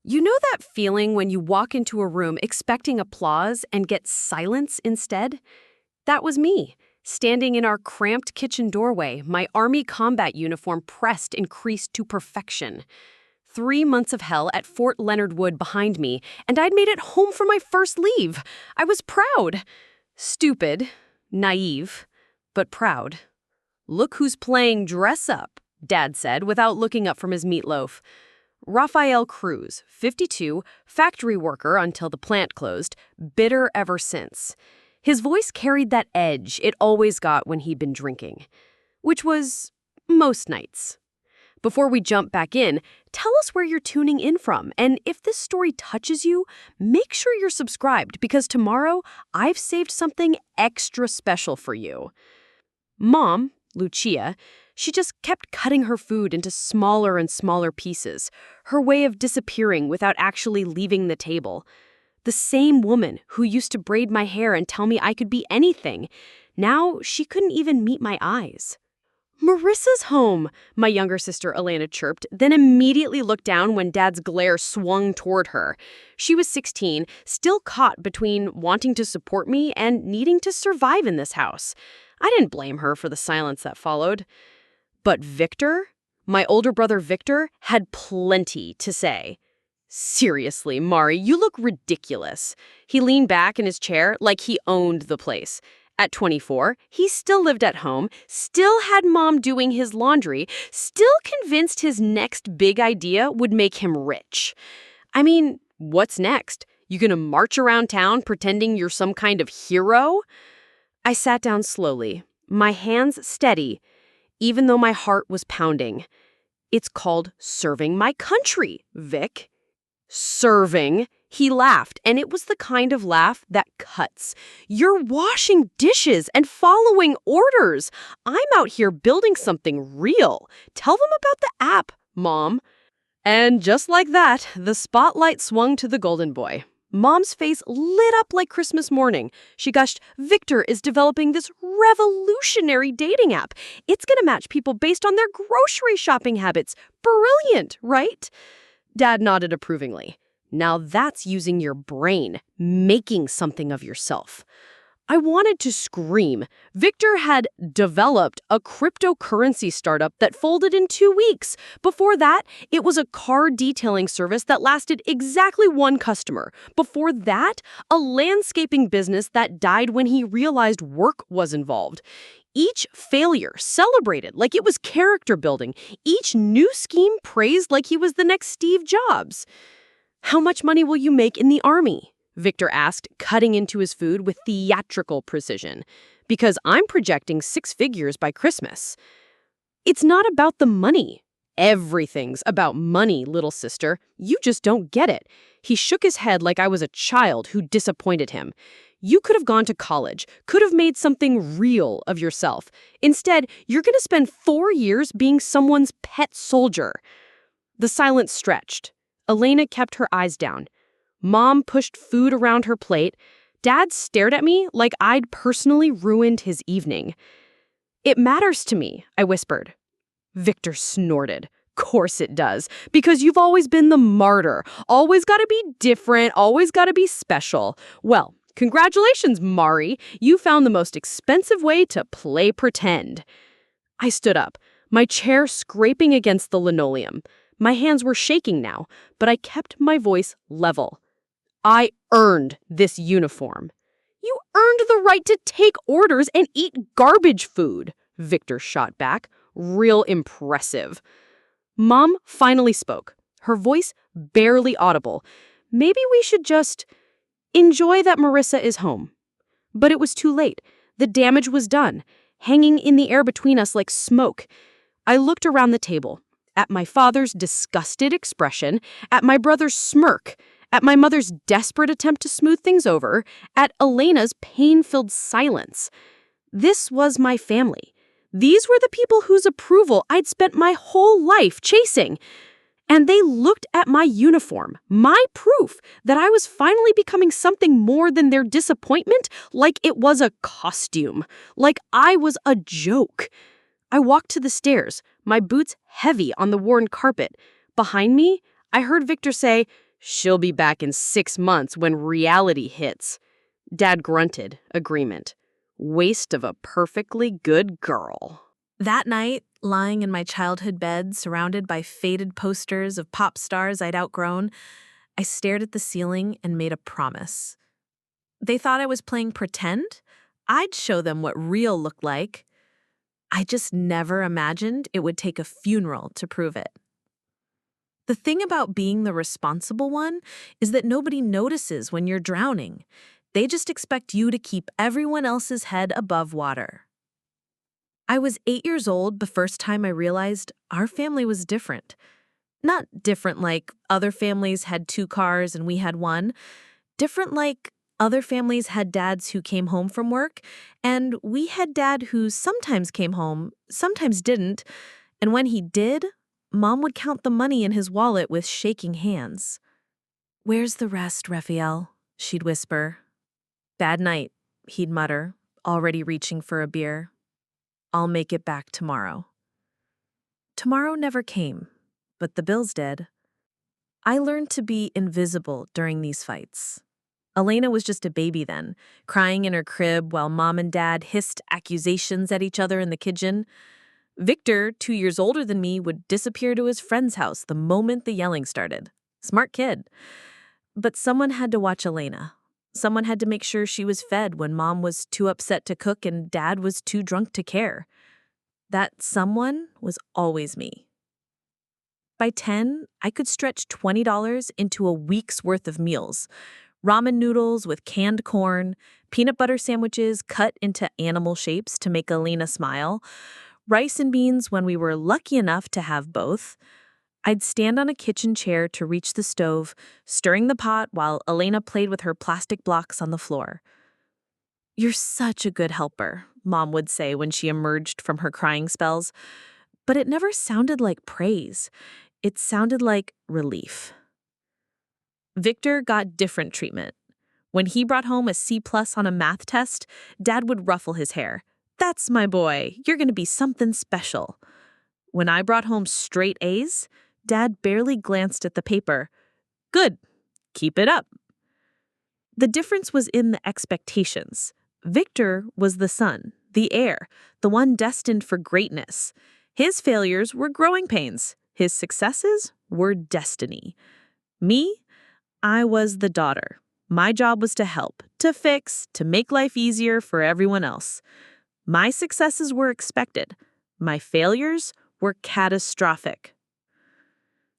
You know that feeling when you walk into a room expecting applause and get silence instead? That was me, standing in our cramped kitchen doorway, my Army combat uniform pressed and creased to perfection. 3 months of hell at Fort Leonard Wood behind me, and I'd made it home for my first leave. I was proud. Stupid, naive, but proud. "Look who's playing dress up," Dad said without looking up from his meatloaf. Rafael Cruz, 52, factory worker until the plant closed, bitter ever since. His voice carried that edge it always got when he'd been drinking, which was most nights. Before we jump back in, tell us where you're tuning in from, and if this story touches you, make sure you're subscribed because tomorrow I've saved something extra special for you. Mom, Lucia, she just kept cutting her food into smaller and smaller pieces, her way of disappearing without actually leaving the table. The same woman who used to braid my hair and tell me I could be anything, now she couldn't even meet my eyes. "Marissa's home," my younger sister Elena chirped, then immediately looked down when Dad's glare swung toward her. She was 16, still caught between wanting to support me and needing to survive in this house. I didn't blame her for the silence that followed. But Victor, my older brother Victor, had plenty to say. "Seriously, Mari, you look ridiculous." He leaned back in his chair like he owned the place. At 24, he still lived at home, still had Mom doing his laundry, still convinced his next big idea would make him rich. I mean, what's next? You gonna march around town pretending you're some kind of hero? I sat down slowly, my hands steady, even though my heart was pounding. "It's called serving my country, Vic." "Serving?" He laughed, and it was the kind of laugh that cuts. "You're washing dishes and following orders. I'm out here building something real. Tell them about the app, Mom." And just like that, the spotlight swung to the golden boy. Mom's face lit up like Christmas morning. She gushed, "Victor is developing this revolutionary dating app. It's going to match people based on their grocery shopping habits. Brilliant, right?" Dad nodded approvingly. "Now that's using your brain, making something of yourself." I wanted to scream. Victor had developed a cryptocurrency startup that folded in 2 weeks. Before that, it was a car detailing service that lasted exactly one customer. Before that, a landscaping business that died when he realized work was involved. Each failure celebrated like it was character building. Each new scheme praised like he was the next Steve Jobs. "How much money will you make in the Army?" Victor asked, cutting into his food with theatrical precision. "Because I'm projecting 6 figures by Christmas." "It's not about the money." "Everything's about money, little sister. You just don't get it." He shook his head like I was a child who disappointed him. "You could have gone to college, could have made something real of yourself. Instead, you're going to spend 4 years being someone's pet soldier." The silence stretched. Elena kept her eyes down. Mom pushed food around her plate. Dad stared at me like I'd personally ruined his evening. "It matters to me," I whispered. Victor snorted. "Course it does, because you've always been the martyr. Always gotta be different, always gotta be special. Well, congratulations, Mari. You found the most expensive way to play pretend." I stood up, my chair scraping against the linoleum. My hands were shaking now, but I kept my voice level. "I earned this uniform." "You earned the right to take orders and eat garbage food," Victor shot back. Real impressive. Mom finally spoke, her voice barely audible. "Maybe we should just enjoy that Marissa is home." But it was too late. The damage was done, hanging in the air between us like smoke. I looked around the table, at my father's disgusted expression, at my brother's smirk, at my mother's desperate attempt to smooth things over, at Elena's pain-filled silence. This was my family. These were the people whose approval I'd spent my whole life chasing. And they looked at my uniform, my proof that I was finally becoming something more than their disappointment, like it was a costume, like I was a joke. I walked to the stairs, my boots heavy on the worn carpet. Behind me, I heard Victor say, She'll be back in 6 months when reality hits. Dad grunted, agreement. Waste of a perfectly good girl. That night, lying in my childhood bed, surrounded by faded posters of pop stars I'd outgrown, I stared at the ceiling and made a promise. They thought I was playing pretend? I'd show them what real looked like. I just never imagined it would take a funeral to prove it. The thing about being the responsible one is that nobody notices when you're drowning. They just expect you to keep everyone else's head above water. I was 8 years old the first time I realized our family was different. Not different like other families had 2 cars and we had 1. Different like other families had dads who came home from work, and we had dad who sometimes came home, sometimes didn't, and when he did, Mom would count the money in his wallet with shaking hands. "Where's the rest, Rafael?" she'd whisper. "Bad night," he'd mutter, already reaching for a beer. "I'll make it back tomorrow." Tomorrow never came, but the bills did. I learned to be invisible during these fights. Elena was just a baby then, crying in her crib while Mom and Dad hissed accusations at each other in the kitchen. Victor, 2 years older than me, would disappear to his friend's house the moment the yelling started. Smart kid. But someone had to watch Elena. Someone had to make sure she was fed when Mom was too upset to cook and Dad was too drunk to care. That someone was always me. By 10, I could stretch $20 into a week's worth of meals. Ramen noodles with canned corn, peanut butter sandwiches cut into animal shapes to make Elena smile, rice and beans when we were lucky enough to have both. I'd stand on a kitchen chair to reach the stove, stirring the pot while Elena played with her plastic blocks on the floor. "You're such a good helper," Mom would say when she emerged from her crying spells. But it never sounded like praise. It sounded like relief. Victor got different treatment. When he brought home a C+ on a math test, Dad would ruffle his hair. "That's my boy. You're going to be something special." When I brought home straight A's, Dad barely glanced at the paper. "Good. Keep it up." The difference was in the expectations. Victor was the son, the heir, the one destined for greatness. His failures were growing pains. His successes were destiny. Me? I was the daughter. My job was to help, to fix, to make life easier for everyone else. My successes were expected. My failures were catastrophic.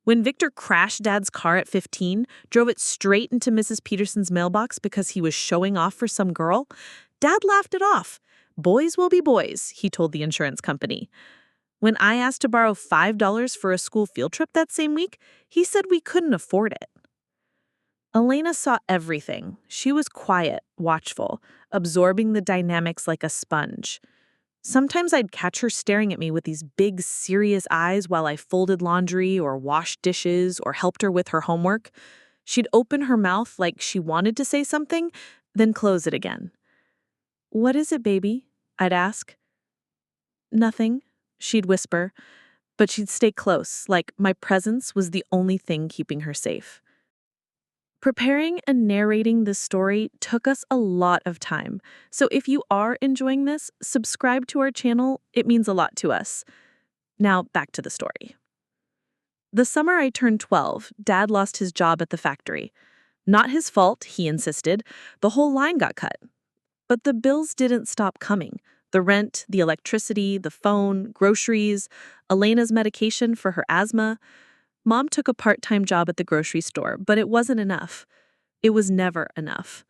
When Victor crashed Dad's car at 15, drove it straight into Mrs. Peterson's mailbox because he was showing off for some girl, Dad laughed it off. "Boys will be boys," he told the insurance company. When I asked to borrow $5 for a school field trip that same week, he said we couldn't afford it. Elena saw everything. She was quiet, watchful, absorbing the dynamics like a sponge. Sometimes I'd catch her staring at me with these big, serious eyes while I folded laundry or washed dishes or helped her with her homework. She'd open her mouth like she wanted to say something, then close it again. "What is it, baby?" I'd ask. "Nothing," she'd whisper, but she'd stay close, like my presence was the only thing keeping her safe. Preparing and narrating this story took us a lot of time, so if you are enjoying this, subscribe to our channel. It means a lot to us. Now, back to the story. The summer I turned 12, Dad lost his job at the factory. Not his fault, he insisted. The whole line got cut. But the bills didn't stop coming. The rent, the electricity, the phone, groceries, Elena's medication for her asthma. Mom took a part-time job at the grocery store, but it wasn't enough. It was never enough.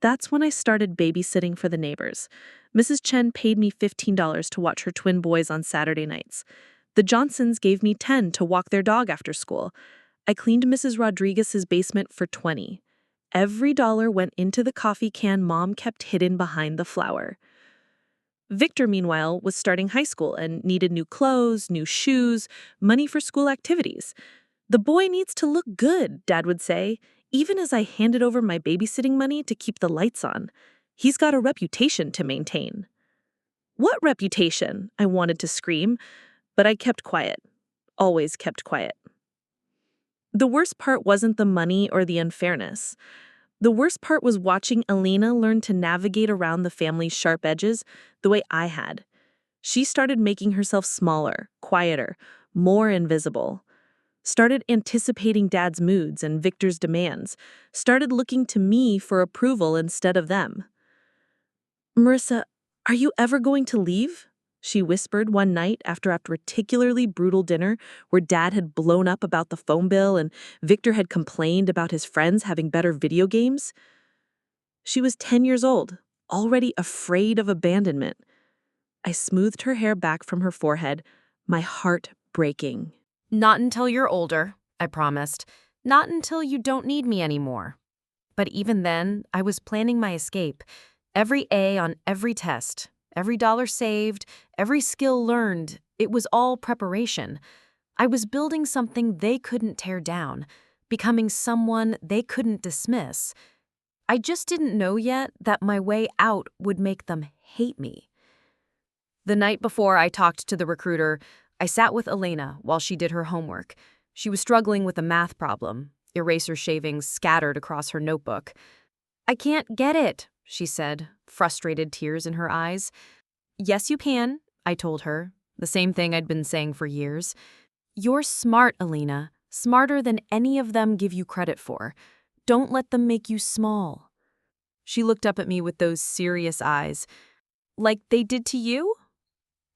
That's when I started babysitting for the neighbors. Mrs. Chen paid me $15 to watch her twin boys on Saturday nights. The Johnsons gave me $10 to walk their dog after school. I cleaned Mrs. Rodriguez's basement for $20. Every dollar went into the coffee can Mom kept hidden behind the flour. Victor, meanwhile, was starting high school and needed new clothes, new shoes, money for school activities. "The boy needs to look good," Dad would say, even as I handed over my babysitting money to keep the lights on. "He's got a reputation to maintain." "What reputation?" I wanted to scream, but I kept quiet. Always kept quiet. The worst part wasn't the money or the unfairness. The worst part was watching Elena learn to navigate around the family's sharp edges the way I had. She started making herself smaller, quieter, more invisible. Started anticipating Dad's moods and Victor's demands. Started looking to me for approval instead of them. "Marissa, are you ever going to leave?" she whispered one night after a particularly brutal dinner where Dad had blown up about the phone bill and Victor had complained about his friends having better video games. She was 10 years old, already afraid of abandonment. I smoothed her hair back from her forehead, my heart breaking. Not until you're older, I promised. Not until you don't need me anymore. But even then, I was planning my escape. Every A on every test, every dollar saved, every skill learned, it was all preparation. I was building something they couldn't tear down, becoming someone they couldn't dismiss. I just didn't know yet that my way out would make them hate me. The night before I talked to the recruiter, I sat with Elena while she did her homework. She was struggling with a math problem, eraser shavings scattered across her notebook. "I can't get it," she said, frustrated tears in her eyes. "Yes, you can," I told her, the same thing I'd been saying for years. "You're smart, Elena, smarter than any of them give you credit for. Don't let them make you small." She looked up at me with those serious eyes. "Like they did to you?"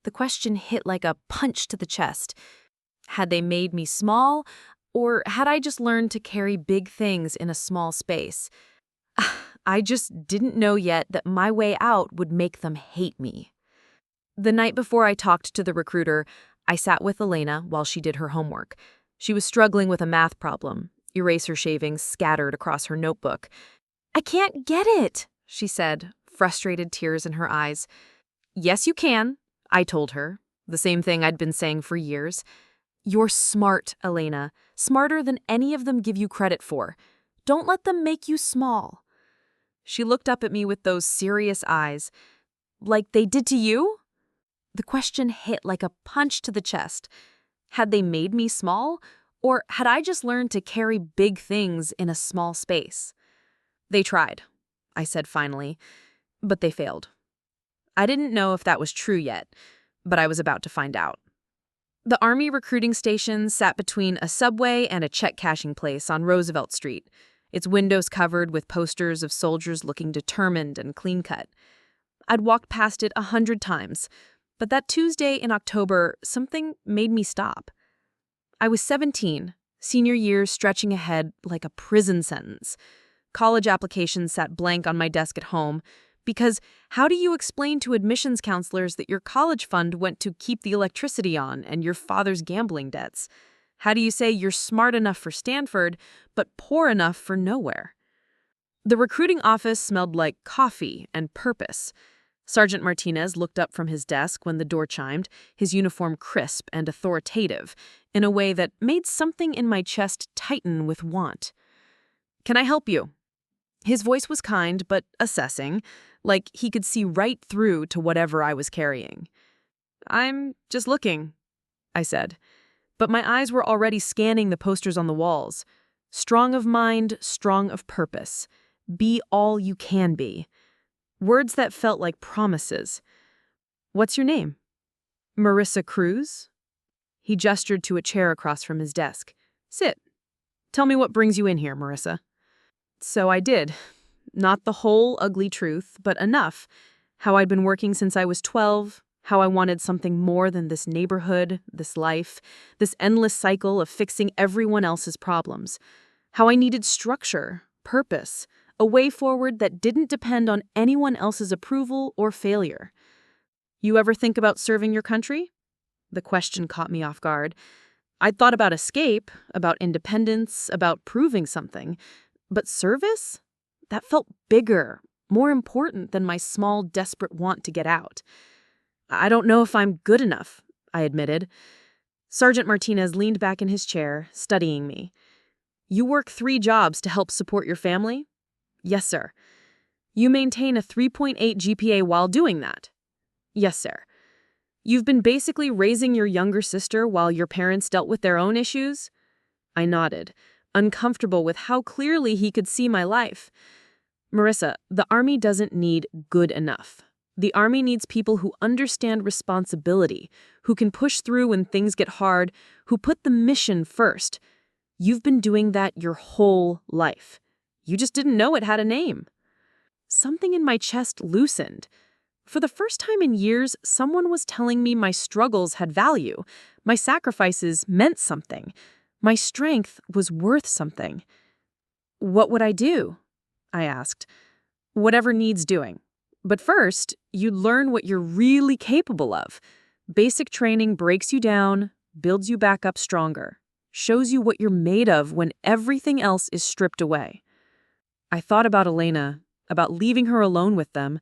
The question hit like a punch to the chest. Had they made me small, or had I just learned to carry big things in a small space? I just didn't know yet that my way out would make them hate me. The night before I talked to the recruiter, I sat with Elena while she did her homework. She was struggling with a math problem, eraser shavings scattered across her notebook. "I can't get it," she said, frustrated tears in her eyes. "Yes, you can," I told her, the same thing I'd been saying for years. "You're smart, Elena, smarter than any of them give you credit for. Don't let them make you small." She looked up at me with those serious eyes. "Like they did to you?" The question hit like a punch to the chest. Had they made me small, or had I just learned to carry big things in a small space? "They tried," I said finally, "but they failed." I didn't know if that was true yet, but I was about to find out. The Army recruiting station sat between a subway and a check-cashing place on Roosevelt Street, its windows covered with posters of soldiers looking determined and clean-cut. I'd walked past it 100 times, but that Tuesday in October, something made me stop. I was 17, senior year stretching ahead like a prison sentence. College applications sat blank on my desk at home, because how do you explain to admissions counselors that your college fund went to keep the electricity on and your father's gambling debts? How do you say you're smart enough for Stanford, but poor enough for nowhere? The recruiting office smelled like coffee and purpose. Sergeant Martinez looked up from his desk when the door chimed, his uniform crisp and authoritative, in a way that made something in my chest tighten with want. "Can I help you?" His voice was kind but assessing, like he could see right through to whatever I was carrying. "I'm just looking," I said. But my eyes were already scanning the posters on the walls. Strong of mind, strong of purpose. Be all you can be. Words that felt like promises. "What's your name?" "Marissa Cruz?" He gestured to a chair across from his desk. "Sit. Tell me what brings you in here, Marissa." So I did. Not the whole ugly truth, but enough. How I'd been working since I was 12, how I wanted something more than this neighborhood, this life, this endless cycle of fixing everyone else's problems. How I needed structure, purpose, a way forward that didn't depend on anyone else's approval or failure. "You ever think about serving your country?" The question caught me off guard. I'd thought about escape, about independence, about proving something. But service? That felt bigger, more important than my small, desperate want to get out. "I don't know if I'm good enough," I admitted. Sergeant Martinez leaned back in his chair, studying me. "You work 3 jobs to help support your family?" "Yes, sir." "You maintain a 3.8 GPA while doing that?" "Yes, sir." "You've been basically raising your younger sister while your parents dealt with their own issues?" I nodded, uncomfortable with how clearly he could see my life. Marissa, the Army doesn't need good enough. The Army needs people who understand responsibility, who can push through when things get hard, who put the mission first. You've been doing that your whole life. You just didn't know it had a name. Something in my chest loosened. For the first time in years, someone was telling me my struggles had value. My sacrifices meant something. My strength was worth something. What would I do? I asked. Whatever needs doing. But first, you learn what you're really capable of. Basic training breaks you down, builds you back up stronger, shows you what you're made of when everything else is stripped away. I thought about Elena, about leaving her alone with them,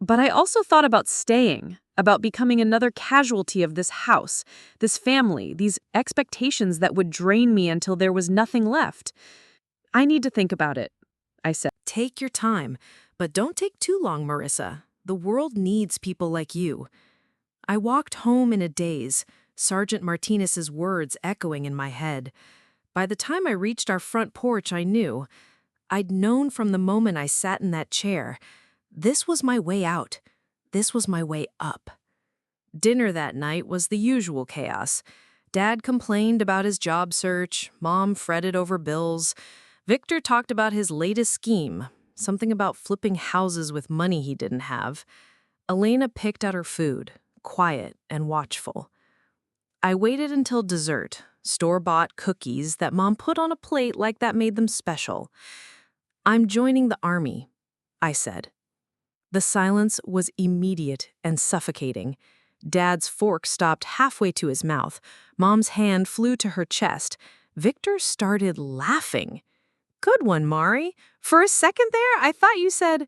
but I also thought about staying, about becoming another casualty of this house, this family, these expectations that would drain me until there was nothing left. I need to think about it, I said. Take your time, but don't take too long, Marissa. The world needs people like you. I walked home in a daze, Sergeant Martinez's words echoing in my head. By the time I reached our front porch, I knew. I'd known from the moment I sat in that chair. This was my way out. This was my way up. Dinner that night was the usual chaos. Dad complained about his job search. Mom fretted over bills. Victor talked about his latest scheme, something about flipping houses with money he didn't have. Elena picked out her food, quiet and watchful. I waited until dessert, store-bought cookies that Mom put on a plate like that made them special. I'm joining the Army, I said. The silence was immediate and suffocating. Dad's fork stopped halfway to his mouth. Mom's hand flew to her chest. Victor started laughing. Good one, Mari. For a second there, I thought you said,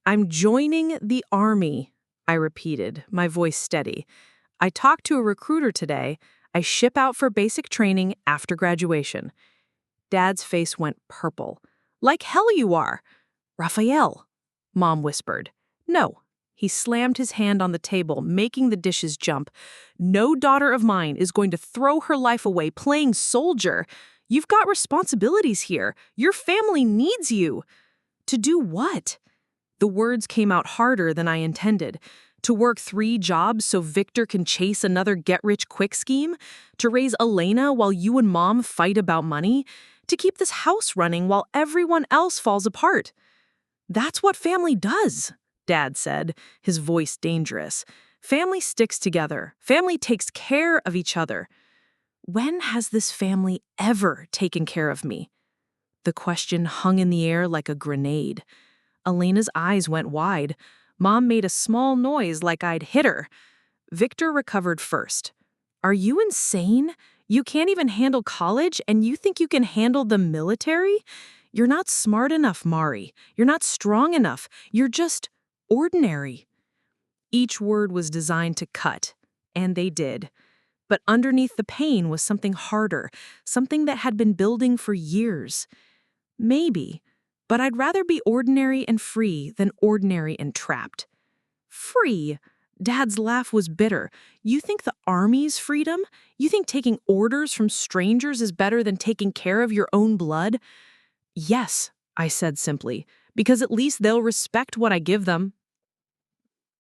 I'm joining the Army, I repeated, my voice steady. I talked to a recruiter today. I ship out for basic training after graduation. Dad's face went purple. Like hell you are. Rafael, Mom whispered. No. He slammed his hand on the table, making the dishes jump. No daughter of mine is going to throw her life away playing soldier. You've got responsibilities here. Your family needs you. To do what? The words came out harder than I intended. To work 3 jobs so Victor can chase another get-rich-quick scheme? To raise Elena while you and Mom fight about money? To keep this house running while everyone else falls apart? That's what family does, Dad said, his voice dangerous. Family sticks together. Family takes care of each other. When has this family ever taken care of me? The question hung in the air like a grenade. Elena's eyes went wide. Mom made a small noise like I'd hit her. Victor recovered first. Are you insane? You can't even handle college, and you think you can handle the military? You're not smart enough, Mari. You're not strong enough. You're just ordinary. Each word was designed to cut, and they did. But underneath the pain was something harder, something that had been building for years. Maybe, but I'd rather be ordinary and free than ordinary and trapped. Free? Dad's laugh was bitter. You think the Army's freedom? You think taking orders from strangers is better than taking care of your own blood? Yes, I said simply, because at least they'll respect what I give them.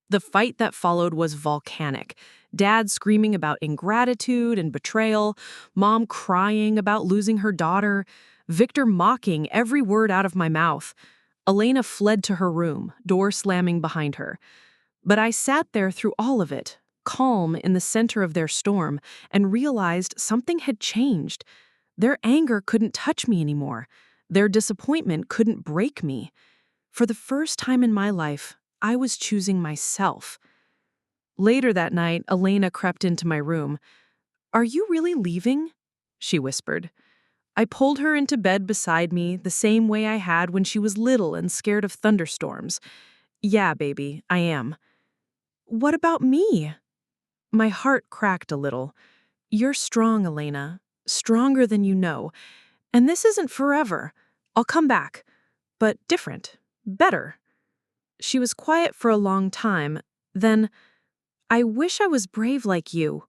The fight that followed was volcanic. Dad screaming about ingratitude and betrayal, Mom crying about losing her daughter, Victor mocking every word out of my mouth. Elena fled to her room, door slamming behind her. But I sat there through all of it, calm in the center of their storm, and realized something had changed. Their anger couldn't touch me anymore. Their disappointment couldn't break me. For the first time in my life, I was choosing myself. Later that night, Elena crept into my room. Are you really leaving? She whispered. I pulled her into bed beside me the same way I had when she was little and scared of thunderstorms. Yeah, baby, I am. What about me? My heart cracked a little. You're strong, Elena. Stronger than you know. And this isn't forever. I'll come back. But different. Better. She was quiet for a long time. Then, I wish I was brave like you.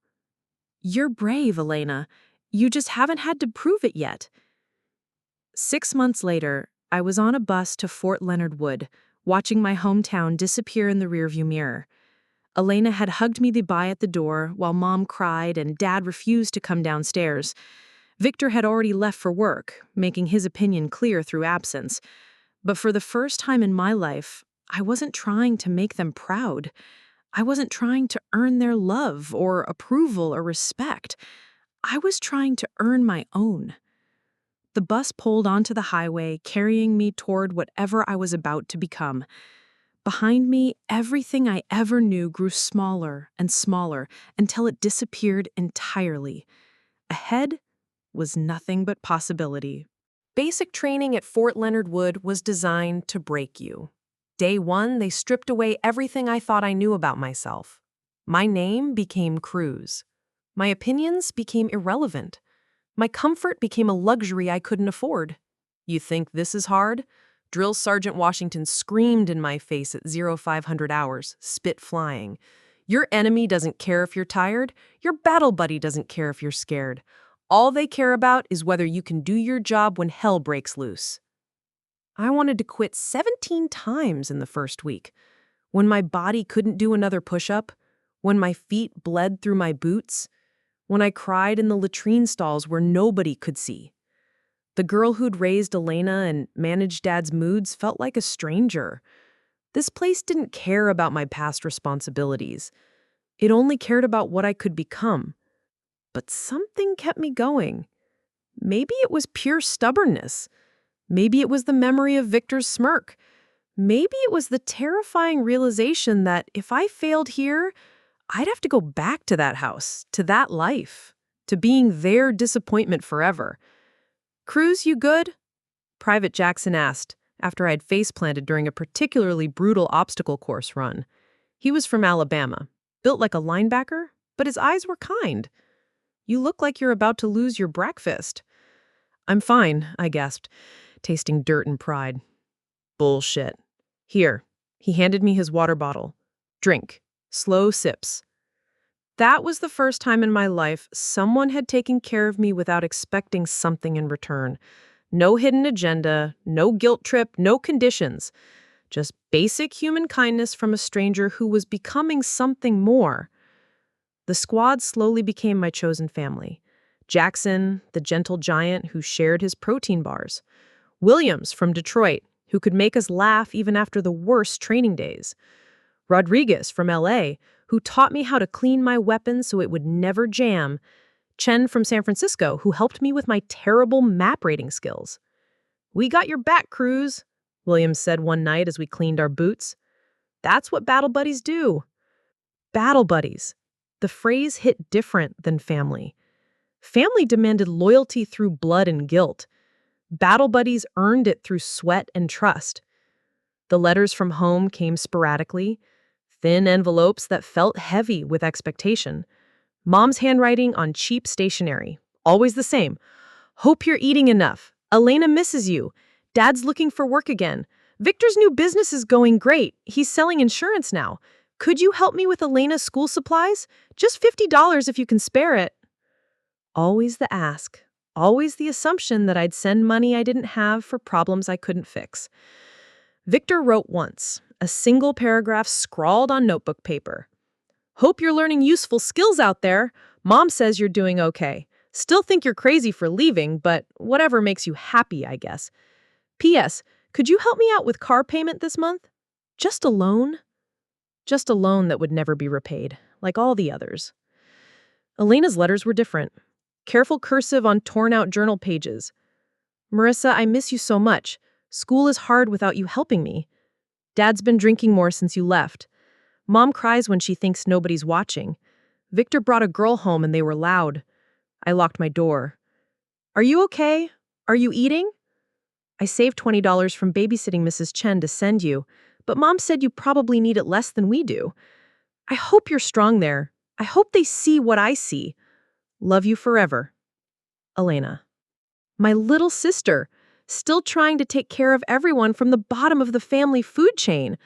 You're brave, Elena. You just haven't had to prove it yet. 6 months later, I was on a bus to Fort Leonard Wood, watching my hometown disappear in the rearview mirror. Elena had hugged me goodbye at the door while Mom cried and Dad refused to come downstairs. Victor had already left for work, making his opinion clear through absence. But for the first time in my life, I wasn't trying to make them proud. I wasn't trying to earn their love or approval or respect. I was trying to earn my own. The bus pulled onto the highway, carrying me toward whatever I was about to become. Behind me, everything I ever knew grew smaller and smaller until it disappeared entirely. Ahead was nothing but possibility. Basic training at Fort Leonard Wood was designed to break you. Day one, they stripped away everything I thought I knew about myself. My name became Cruz. My opinions became irrelevant. My comfort became a luxury I couldn't afford. You think this is hard? Drill Sergeant Washington screamed in my face at 0500 hours, spit flying. Your enemy doesn't care if you're tired. Your battle buddy doesn't care if you're scared. All they care about is whether you can do your job when hell breaks loose. I wanted to quit 17 times in the first week. When my body couldn't do another push-up, when my feet bled through my boots, when I cried in the latrine stalls where nobody could see. The girl who'd raised Elena and managed Dad's moods felt like a stranger. This place didn't care about my past responsibilities. It only cared about what I could become. But something kept me going. Maybe it was pure stubbornness. Maybe it was the memory of Victor's smirk. Maybe it was the terrifying realization that if I failed here, I'd have to go back to that house, to that life, to being their disappointment forever. "Cruz, you good?" Private Jackson asked, after I'd face-planted during a particularly brutal obstacle course run. He was from Alabama, built like a linebacker, but his eyes were kind. "You look like you're about to lose your breakfast." "I'm fine," I gasped, tasting dirt and pride. "Bullshit. Here." He handed me his water bottle. "Drink. Slow sips." That was the first time in my life someone had taken care of me without expecting something in return. No hidden agenda, no guilt trip, no conditions. Just basic human kindness from a stranger who was becoming something more. The squad slowly became my chosen family. Jackson, the gentle giant who shared his protein bars. Williams from Detroit, who could make us laugh even after the worst training days. Rodriguez from LA, who taught me how to clean my weapon so it would never jam. Chen from San Francisco, who helped me with my terrible map rating skills. "We got your back, Cruz," Williams said one night as we cleaned our boots. That's what battle buddies do. Battle buddies. The phrase hit different than family. Family demanded loyalty through blood and guilt. Battle buddies earned it through sweat and trust. The letters from home came sporadically, thin envelopes that felt heavy with expectation. Mom's handwriting on cheap stationery, always the same. "Hope you're eating enough. Elena misses you. Dad's looking for work again. Victor's new business is going great. He's selling insurance now. Could you help me with Elena's school supplies? Just $50 if you can spare it." Always the ask, always the assumption that I'd send money I didn't have for problems I couldn't fix. Victor wrote once, a single paragraph scrawled on notebook paper. "Hope you're learning useful skills out there. Mom says you're doing okay. Still think you're crazy for leaving, but whatever makes you happy, I guess. P.S. Could you help me out with car payment this month? Just a loan." Just a loan that would never be repaid, like all the others. Elena's letters were different. Careful cursive on torn-out journal pages. "Marissa, I miss you so much. School is hard without you helping me. Dad's been drinking more since you left. Mom cries when she thinks nobody's watching. Victor brought a girl home and they were loud. I locked my door. Are you okay? Are you eating? I saved $20 from babysitting Mrs. Chen to send you, but Mom said you probably need it less than we do. I hope you're strong there. I hope they see what I see. Love you forever. Elena." My little sister, still trying to take care of everyone from the bottom of the family food chain.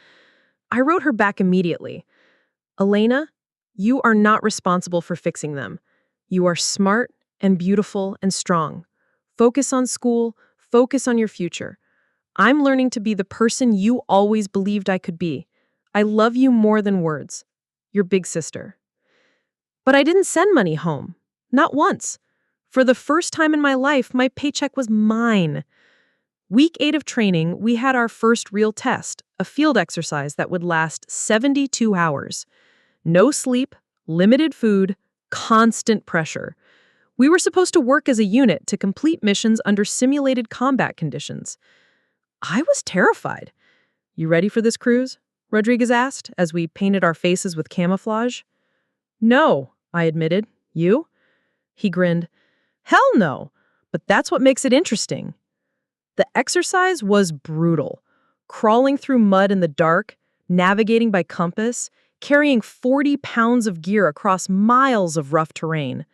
I wrote her back immediately. "Elena, you are not responsible for fixing them. You are smart and beautiful and strong. Focus on school, focus on your future. I'm learning to be the person you always believed I could be. I love you more than words. Your big sister. But I didn't send money home. Not once. For the first time in my life, my paycheck was mine. Week 8 of training, we had our first real test, a field exercise that would last 72 hours. No sleep, limited food, constant pressure. We were supposed to work as a unit to complete missions under simulated combat conditions. I was terrified. "You ready for this cruise?" Rodriguez asked as we painted our faces with camouflage. "No," I admitted. "You?" He grinned. "Hell no, but that's what makes it interesting." The exercise was brutal. Crawling through mud in the dark, navigating by compass, carrying 40 pounds of gear across miles of rough terrain.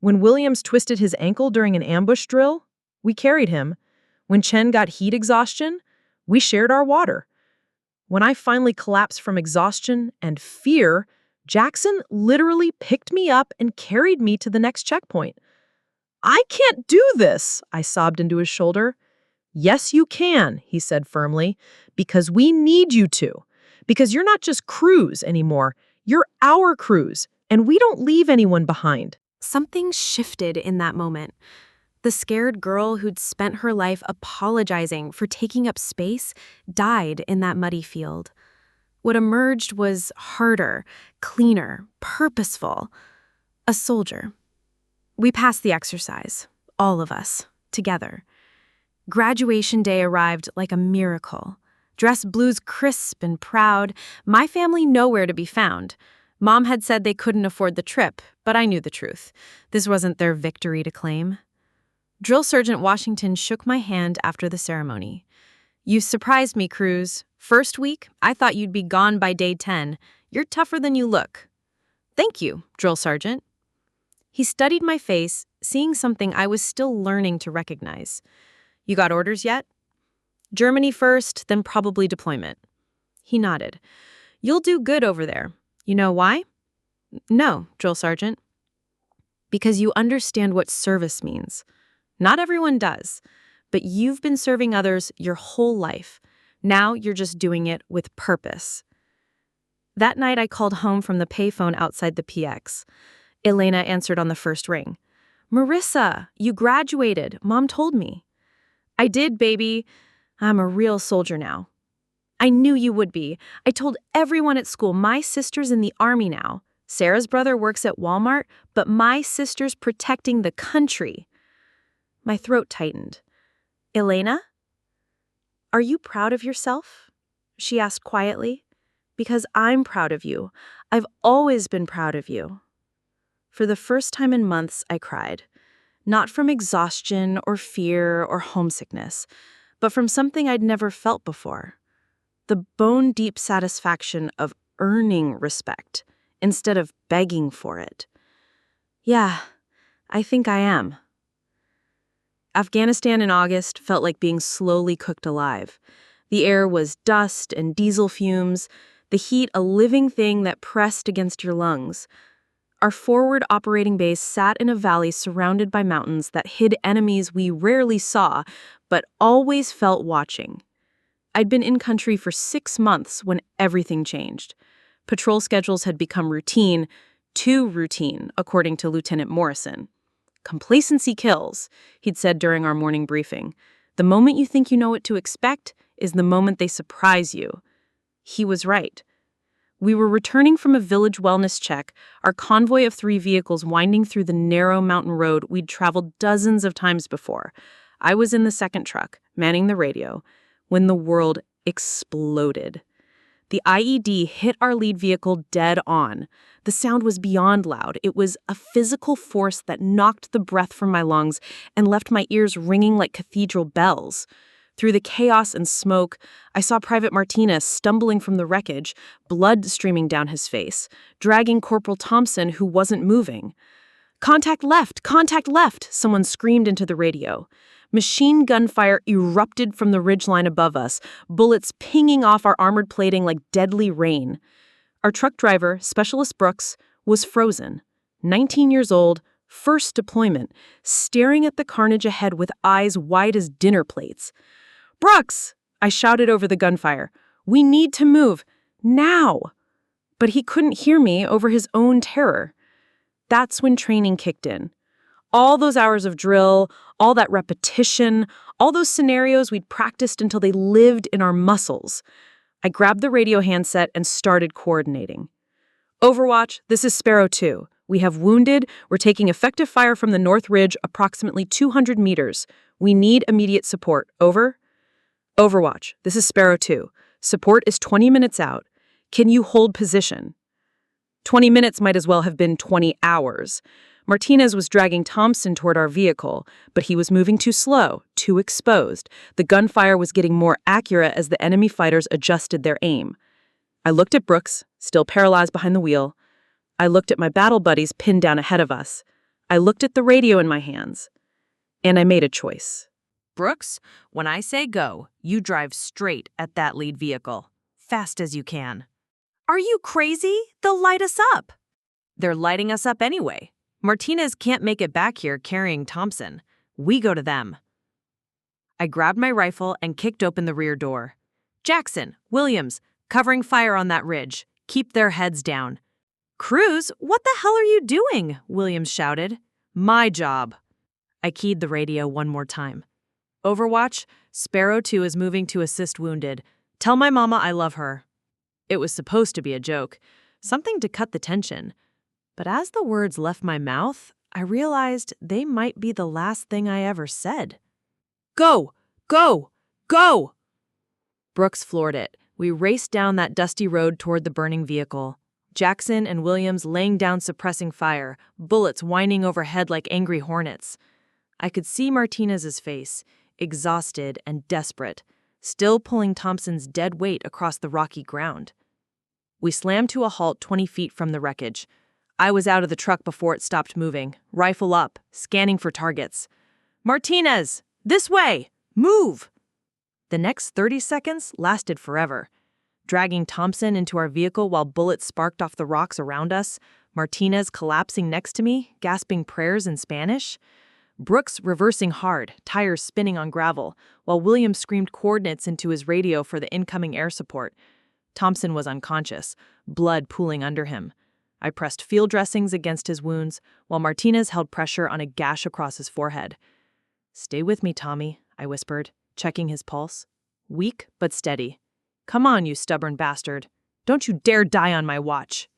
When Williams twisted his ankle during an ambush drill, we carried him. When Chen got heat exhaustion, we shared our water. When I finally collapsed from exhaustion and fear, Jackson literally picked me up and carried me to the next checkpoint. "I can't do this," I sobbed into his shoulder. "Yes, you can," he said firmly, "because we need you to. Because you're not just Cruz anymore. You're our Cruz, and we don't leave anyone behind." Something shifted in that moment. The scared girl who'd spent her life apologizing for taking up space died in that muddy field. What emerged was harder, cleaner, purposeful. A soldier. We passed the exercise, all of us, together. Graduation day arrived like a miracle. Dress blues crisp and proud, my family nowhere to be found. Mom had said they couldn't afford the trip, but I knew the truth. This wasn't their victory to claim. Drill Sergeant Washington shook my hand after the ceremony. "You surprised me, Cruz. First week, I thought you'd be gone by day 10. You're tougher than you look." "Thank you, Drill Sergeant." He studied my face, seeing something I was still learning to recognize. "You got orders yet?" "Germany first, then probably deployment." He nodded. "You'll do good over there. You know why?" "No, Drill Sergeant." "Because you understand what service means. Not everyone does, but you've been serving others your whole life. Now you're just doing it with purpose." That night I called home from the payphone outside the PX. Elena answered on the first ring. "Marissa, you graduated. Mom told me." "I did, baby. I'm a real soldier now." "I knew you would be. I told everyone at school my sister's in the Army now. Sarah's brother works at Walmart, but my sister's protecting the country." My throat tightened. "Elena? Are you proud of yourself?" she asked quietly. "Because I'm proud of you. I've always been proud of you." For the first time in months, I cried. Not from exhaustion or fear or homesickness, but from something I'd never felt before. The bone-deep satisfaction of earning respect instead of begging for it. Yeah, I think I am. Afghanistan in August felt like being slowly cooked alive. The air was dust and diesel fumes, the heat a living thing that pressed against your lungs. Our forward operating base sat in a valley surrounded by mountains that hid enemies we rarely saw, but always felt watching. I'd been in country for 6 months when everything changed. Patrol schedules had become routine, too routine, according to Lieutenant Morrison. "Complacency kills," he'd said during our morning briefing. "The moment you think you know what to expect is the moment they surprise you." He was right. We were returning from a village wellness check, our convoy of 3 vehicles winding through the narrow mountain road we'd traveled dozens of times before. I was in the second truck, manning the radio, when the world exploded. The IED hit our lead vehicle dead on. The sound was beyond loud. It was a physical force that knocked the breath from my lungs and left my ears ringing like cathedral bells. Through the chaos and smoke, I saw Private Martinez stumbling from the wreckage, blood streaming down his face, dragging Corporal Thompson, who wasn't moving. Contact left! Someone screamed into the radio. Machine gun fire erupted from the ridgeline above us, bullets pinging off our armored plating like deadly rain. Our truck driver, Specialist Brooks, was frozen. 19 years old, First deployment, staring at the carnage ahead with eyes wide as dinner plates. "Brooks!" I shouted over the gunfire. "We need to move. Now!" But he couldn't hear me over his own terror. That's when training kicked in. All those hours of drill, all that repetition, all those scenarios we'd practiced until they lived in our muscles. I grabbed the radio handset and started coordinating. "Overwatch, this is Sparrow 2. We have wounded. We're taking effective fire from the North Ridge, approximately 200 meters. We need immediate support. Over." "Overwatch, this is Sparrow 2. Support is 20 minutes out. Can you hold position?" 20 minutes might as well have been 20 hours. Martinez was dragging Thompson toward our vehicle, but he was moving too slow, too exposed. The gunfire was getting more accurate as the enemy fighters adjusted their aim. I looked at Brooks, still paralyzed behind the wheel. I looked at my battle buddies pinned down ahead of us. I looked at the radio in my hands. And I made a choice. "Brooks, when I say go, you drive straight at that lead vehicle. Fast as you can." "Are you crazy? They'll light us up." "They're lighting us up anyway. Martinez can't make it back here carrying Thompson. We go to them." I grabbed my rifle and kicked open the rear door. "Jackson, Williams, covering fire on that ridge. Keep their heads down." "Cruz, what the hell are you doing?" Williams shouted. "My job." I keyed the radio one more time. "Overwatch, Sparrow 2 is moving to assist wounded. Tell my mama I love her." It was supposed to be a joke, something to cut the tension. But as the words left my mouth, I realized they might be the last thing I ever said. "Go! Go! Go!" Brooks floored it. We raced down that dusty road toward the burning vehicle. Jackson and Williams laying down suppressing fire, bullets whining overhead like angry hornets. I could see Martinez's face, exhausted and desperate, still pulling Thompson's dead weight across the rocky ground. We slammed to a halt 20 feet from the wreckage. I was out of the truck before it stopped moving, rifle up, scanning for targets. "Martinez! This way! Move!" The next 30 seconds lasted forever. Dragging Thompson into our vehicle while bullets sparked off the rocks around us, Martinez collapsing next to me, gasping prayers in Spanish. Brooks reversing hard, tires spinning on gravel, while Williams screamed coordinates into his radio for the incoming air support. Thompson was unconscious, blood pooling under him. I pressed field dressings against his wounds, while Martinez held pressure on a gash across his forehead. "Stay with me, Tommy," I whispered, checking his pulse. Weak but steady. "Come on, you stubborn bastard. Don't you dare die on my watch."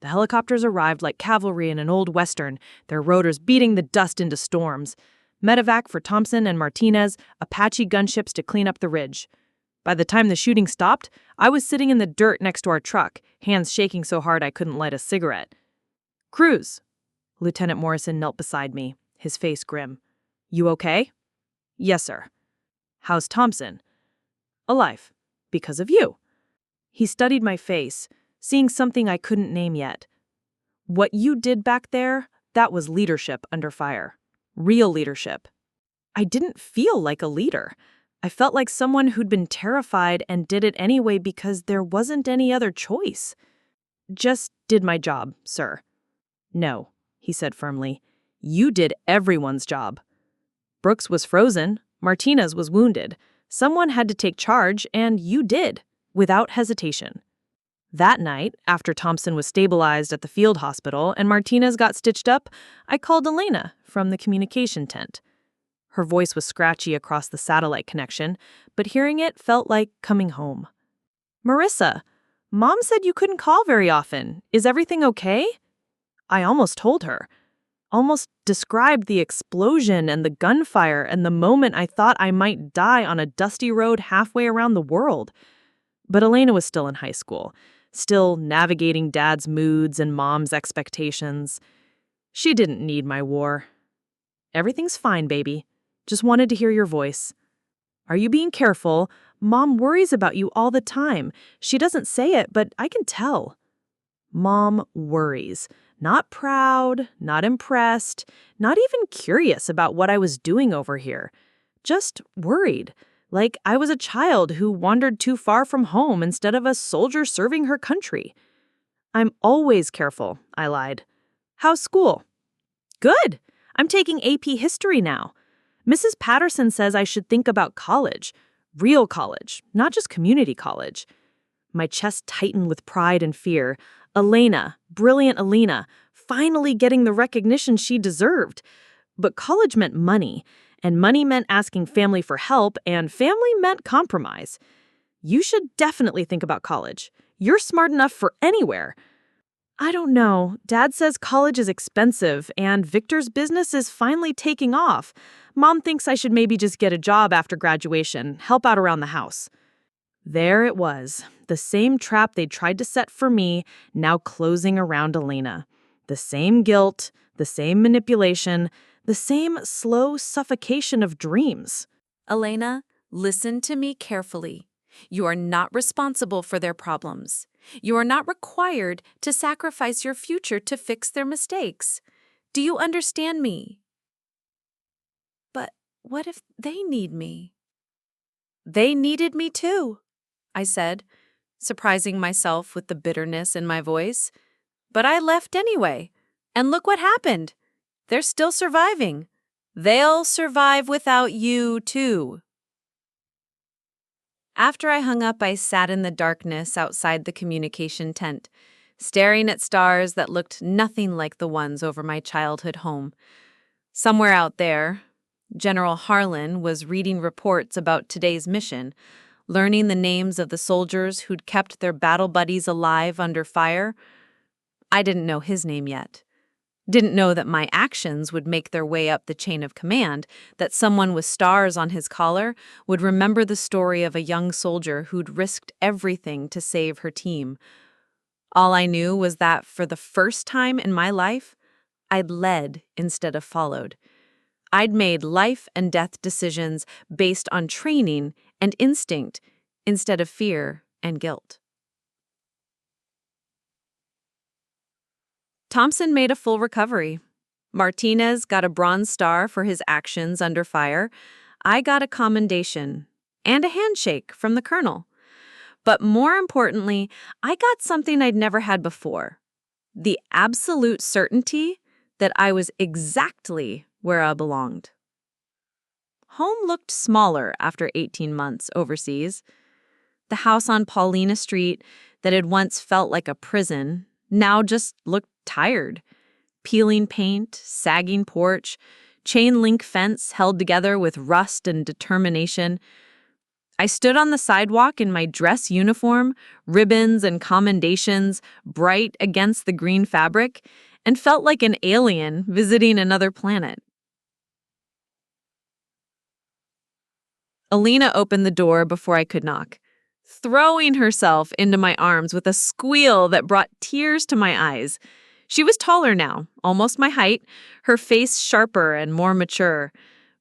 The helicopters arrived like cavalry in an old western, their rotors beating the dust into storms. Medevac for Thompson and Martinez, Apache gunships to clean up the ridge. By the time the shooting stopped, I was sitting in the dirt next to our truck, hands shaking so hard I couldn't light a cigarette. "Cruz." Lieutenant Morrison knelt beside me, his face grim. "You okay?" "Yes, sir." "How's Thompson?" "Alive. Because of you." He studied my face, seeing something I couldn't name yet. "What you did back there, that was leadership under fire. Real leadership." I didn't feel like a leader. I felt like someone who'd been terrified and did it anyway because there wasn't any other choice. "Just did my job, sir." "No," he said firmly. "You did everyone's job." Brooks was frozen. Martinez was wounded. Someone had to take charge, and you did, without hesitation. That night, after Thompson was stabilized at the field hospital and Martinez got stitched up, I called Elena from the communication tent. Her voice was scratchy across the satellite connection, but hearing it felt like coming home. "Marissa, Mom said you couldn't call very often. Is everything okay?" I almost told her. Almost described the explosion and the gunfire and the moment I thought I might die on a dusty road halfway around the world. But Elena was still in high school, still navigating Dad's moods and Mom's expectations. She didn't need my war. "Everything's fine, baby. Just wanted to hear your voice. Are you being careful? Mom worries about you all the time. She doesn't say it, but I can tell." Mom worries. Not proud, not impressed, not even curious about what I was doing over here. Just worried, like I was a child who wandered too far from home instead of a soldier serving her country. "I'm always careful," I lied. "How's school?" Good. I'm taking AP History now. Mrs. Patterson says I should think about college. Real college, not just community college. My chest tightened with pride and fear. Elena, brilliant Elena, finally getting the recognition she deserved. But college meant money, and money meant asking family for help, and family meant compromise. You should definitely think about college. You're smart enough for anywhere. I don't know. Dad says college is expensive, and Victor's business is finally taking off. Mom thinks I should maybe just get a job after graduation, help out around the house. There it was, the same trap they tried to set for me, now closing around Elena. The same guilt, the same manipulation, the same slow suffocation of dreams. Elena, listen to me carefully. You are not responsible for their problems. You are not required to sacrifice your future to fix their mistakes. Do you understand me? But what if they need me? They needed me too, I said, surprising myself with the bitterness in my voice. But I left anyway. And look what happened. They're still surviving. They'll survive without you too. After I hung up, I sat in the darkness outside the communication tent, staring at stars that looked nothing like the ones over my childhood home. Somewhere out there, General Harlan was reading reports about today's mission, learning the names of the soldiers who'd kept their battle buddies alive under fire. I didn't know his name yet. Didn't know that my actions would make their way up the chain of command, that someone with stars on his collar would remember the story of a young soldier who'd risked everything to save her team. All I knew was that for the first time in my life, I'd led instead of followed. I'd made life and death decisions based on training and instinct instead of fear and guilt. Thompson made a full recovery. Martinez got a Bronze Star for his actions under fire. I got a commendation and a handshake from the colonel. But more importantly, I got something I'd never had before. The absolute certainty that I was exactly where I belonged. Home looked smaller after 18 months overseas. The house on Paulina Street that had once felt like a prison now just looked tired. Peeling paint, sagging porch, chain link fence held together with rust and determination. I stood on the sidewalk in my dress uniform, ribbons and commendations bright against the green fabric, and felt like an alien visiting another planet. Alina opened the door before I could knock, throwing herself into my arms with a squeal that brought tears to my eyes. She was taller now, almost my height, her face sharper and more mature.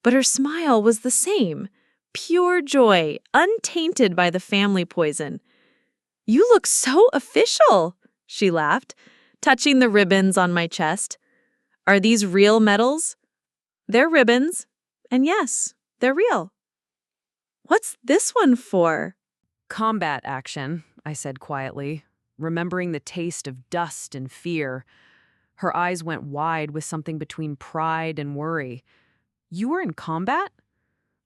But her smile was the same, pure joy, untainted by the family poison. "You look so official," she laughed, touching the ribbons on my chest. "Are these real medals?" "They're ribbons. And yes, they're real." "What's this one for?" Combat action, I said quietly, remembering the taste of dust and fear. Her eyes went wide with something between pride and worry. "You were in combat?"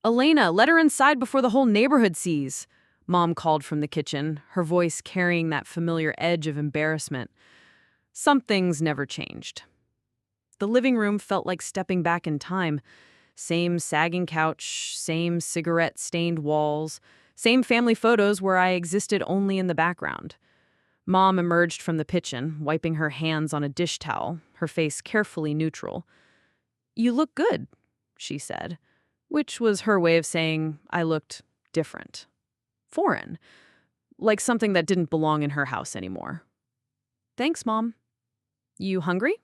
"Elena, let her inside before the whole neighborhood sees," Mom called from the kitchen, her voice carrying that familiar edge of embarrassment. Some things never changed. The living room felt like stepping back in time. Same sagging couch, same cigarette-stained walls, same family photos where I existed only in the background. Mom emerged from the kitchen, wiping her hands on a dish towel, her face carefully neutral. "You look good," she said, which was her way of saying I looked different. Foreign. Like something that didn't belong in her house anymore. "Thanks, Mom." "You hungry?"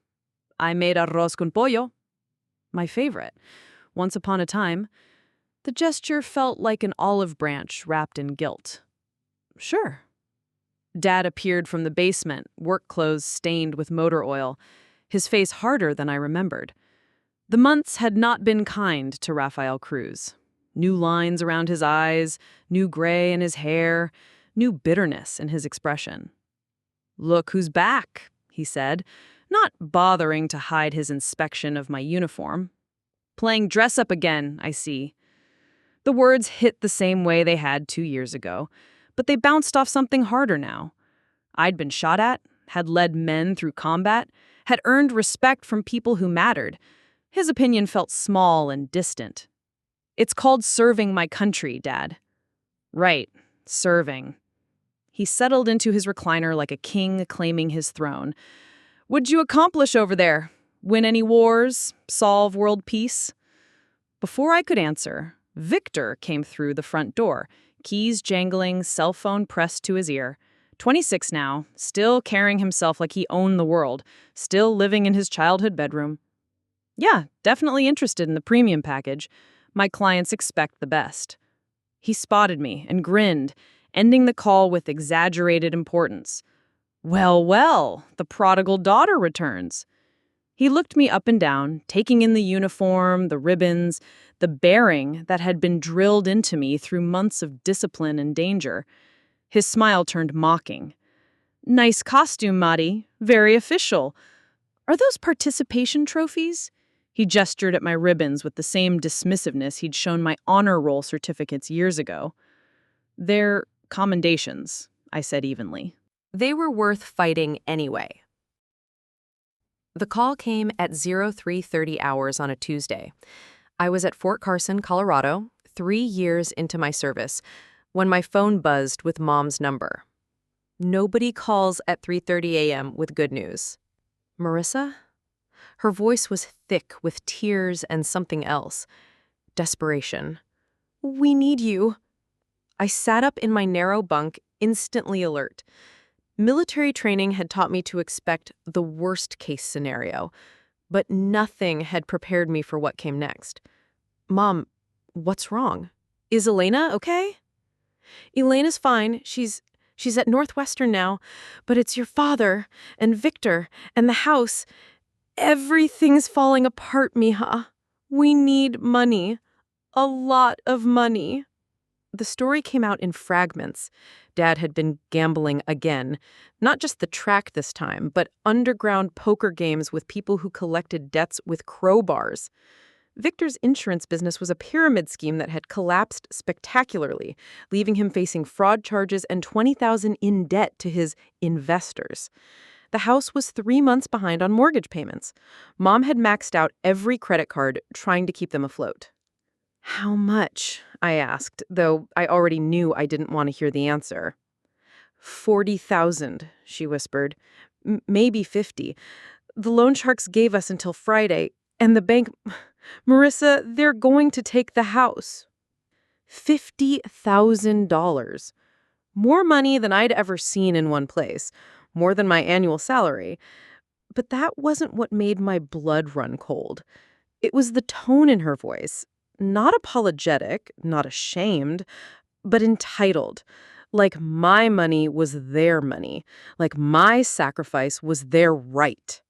"I made arroz con pollo." My favorite. Once upon a time. The gesture felt like an olive branch wrapped in guilt. "Sure." Dad appeared from the basement, work clothes stained with motor oil, his face harder than I remembered. The months had not been kind to Rafael Cruz. New lines around his eyes, new gray in his hair, new bitterness in his expression. "Look who's back," he said, not bothering to hide his inspection of my uniform. Playing dress-up again, I see. The words hit the same way they had 2 years ago, but they bounced off something harder now. I'd been shot at, had led men through combat, had earned respect from people who mattered. His opinion felt small and distant. It's called serving my country, Dad. Right, serving. He settled into his recliner like a king claiming his throne. What'd you accomplish over there? Win any wars? Solve world peace? Before I could answer, Victor came through the front door, keys jangling, cell phone pressed to his ear. 26 now, still carrying himself like he owned the world, still living in his childhood bedroom. Yeah, definitely interested in the premium package. My clients expect the best. He spotted me and grinned, ending the call with exaggerated importance. Well, well, the prodigal daughter returns. He looked me up and down, taking in the uniform, the ribbons, the bearing that had been drilled into me through months of discipline and danger. His smile turned mocking. Nice costume, Madi. Very official. Are those participation trophies? He gestured at my ribbons with the same dismissiveness he'd shown my honor roll certificates years ago. They're commendations, I said evenly. They were worth fighting anyway. The call came at 03:30 hours on a Tuesday. I was at Fort Carson, Colorado, 3 years into my service, when my phone buzzed with Mom's number. Nobody calls at 3:30 a.m. with good news. Marissa? Her voice was thick with tears and something else. Desperation. We need you. I sat up in my narrow bunk, instantly alert. Military training had taught me to expect the worst-case scenario, but nothing had prepared me for what came next. Mom, what's wrong? Is Elena okay? Elena's fine. She's at Northwestern now, but it's your father and Victor and the house. Everything's falling apart, mija. We need money. A lot of money. The story came out in fragments. Dad had been gambling again. Not just the track this time, but underground poker games with people who collected debts with crowbars. Victor's insurance business was a pyramid scheme that had collapsed spectacularly, leaving him facing fraud charges and $20,000 in debt to his investors. The house was 3 months behind on mortgage payments. Mom had maxed out every credit card, trying to keep them afloat. How much? I asked, though I already knew I didn't want to hear the answer. 40,000, she whispered. Maybe 50. The loan sharks gave us until Friday, and the bank... Marissa, they're going to take the house. $50,000. More money than I'd ever seen in one place. More than my annual salary. But that wasn't what made my blood run cold. It was the tone in her voice. Not apologetic, not ashamed, but entitled. Like my money was their money. Like my sacrifice was their right.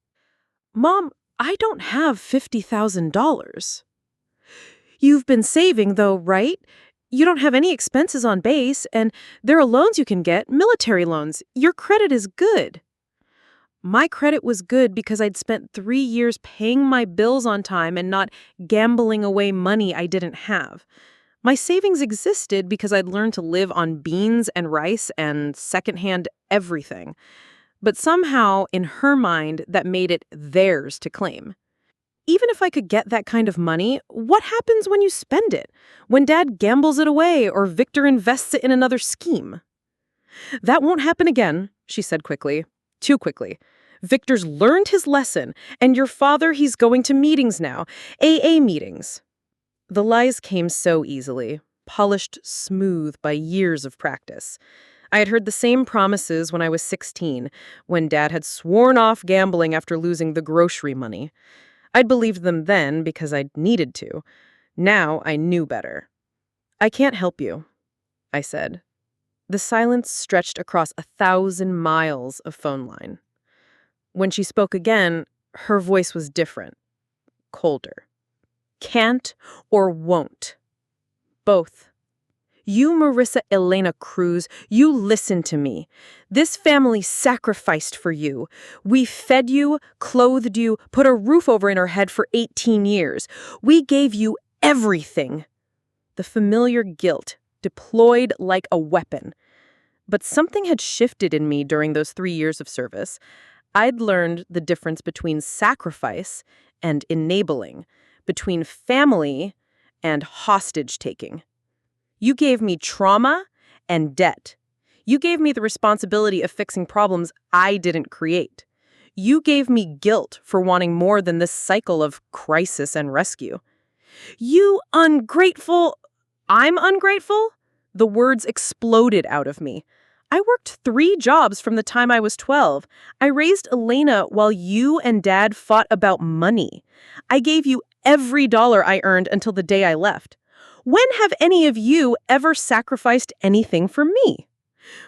Mom, I don't have $50,000. You've been saving, though, right? You don't have any expenses on base, and there are loans you can get, military loans. Your credit is good. My credit was good because I'd spent 3 years paying my bills on time and not gambling away money I didn't have. My savings existed because I'd learned to live on beans and rice and secondhand everything. But somehow, in her mind, that made it theirs to claim. Even if I could get that kind of money, what happens when you spend it? When Dad gambles it away or Victor invests it in another scheme? That won't happen again, she said quickly. Too quickly. Victor's learned his lesson, and your father, he's going to meetings now. AA meetings. The lies came so easily, polished smooth by years of practice. I had heard the same promises when I was 16, when Dad had sworn off gambling after losing the grocery money. I'd believed them then because I'd needed to. Now I knew better. I can't help you, I said. The silence stretched across 1,000 miles of phone line. When she spoke again, her voice was different, colder. Can't or won't. Both. You, Marissa Elena Cruz, you listen to me. This family sacrificed for you. We fed you, clothed you, put a roof over in our head for 18 years. We gave you everything. The familiar guilt deployed like a weapon. But something had shifted in me during those 3 years of service. I'd learned the difference between sacrifice and enabling, between family and hostage-taking. You gave me trauma and debt. You gave me the responsibility of fixing problems I didn't create. You gave me guilt for wanting more than this cycle of crisis and rescue. You ungrateful... I'm ungrateful? The words exploded out of me. I worked 3 jobs from the time I was 12. I raised Elena while you and Dad fought about money. I gave you every dollar I earned until the day I left. When have any of you ever sacrificed anything for me?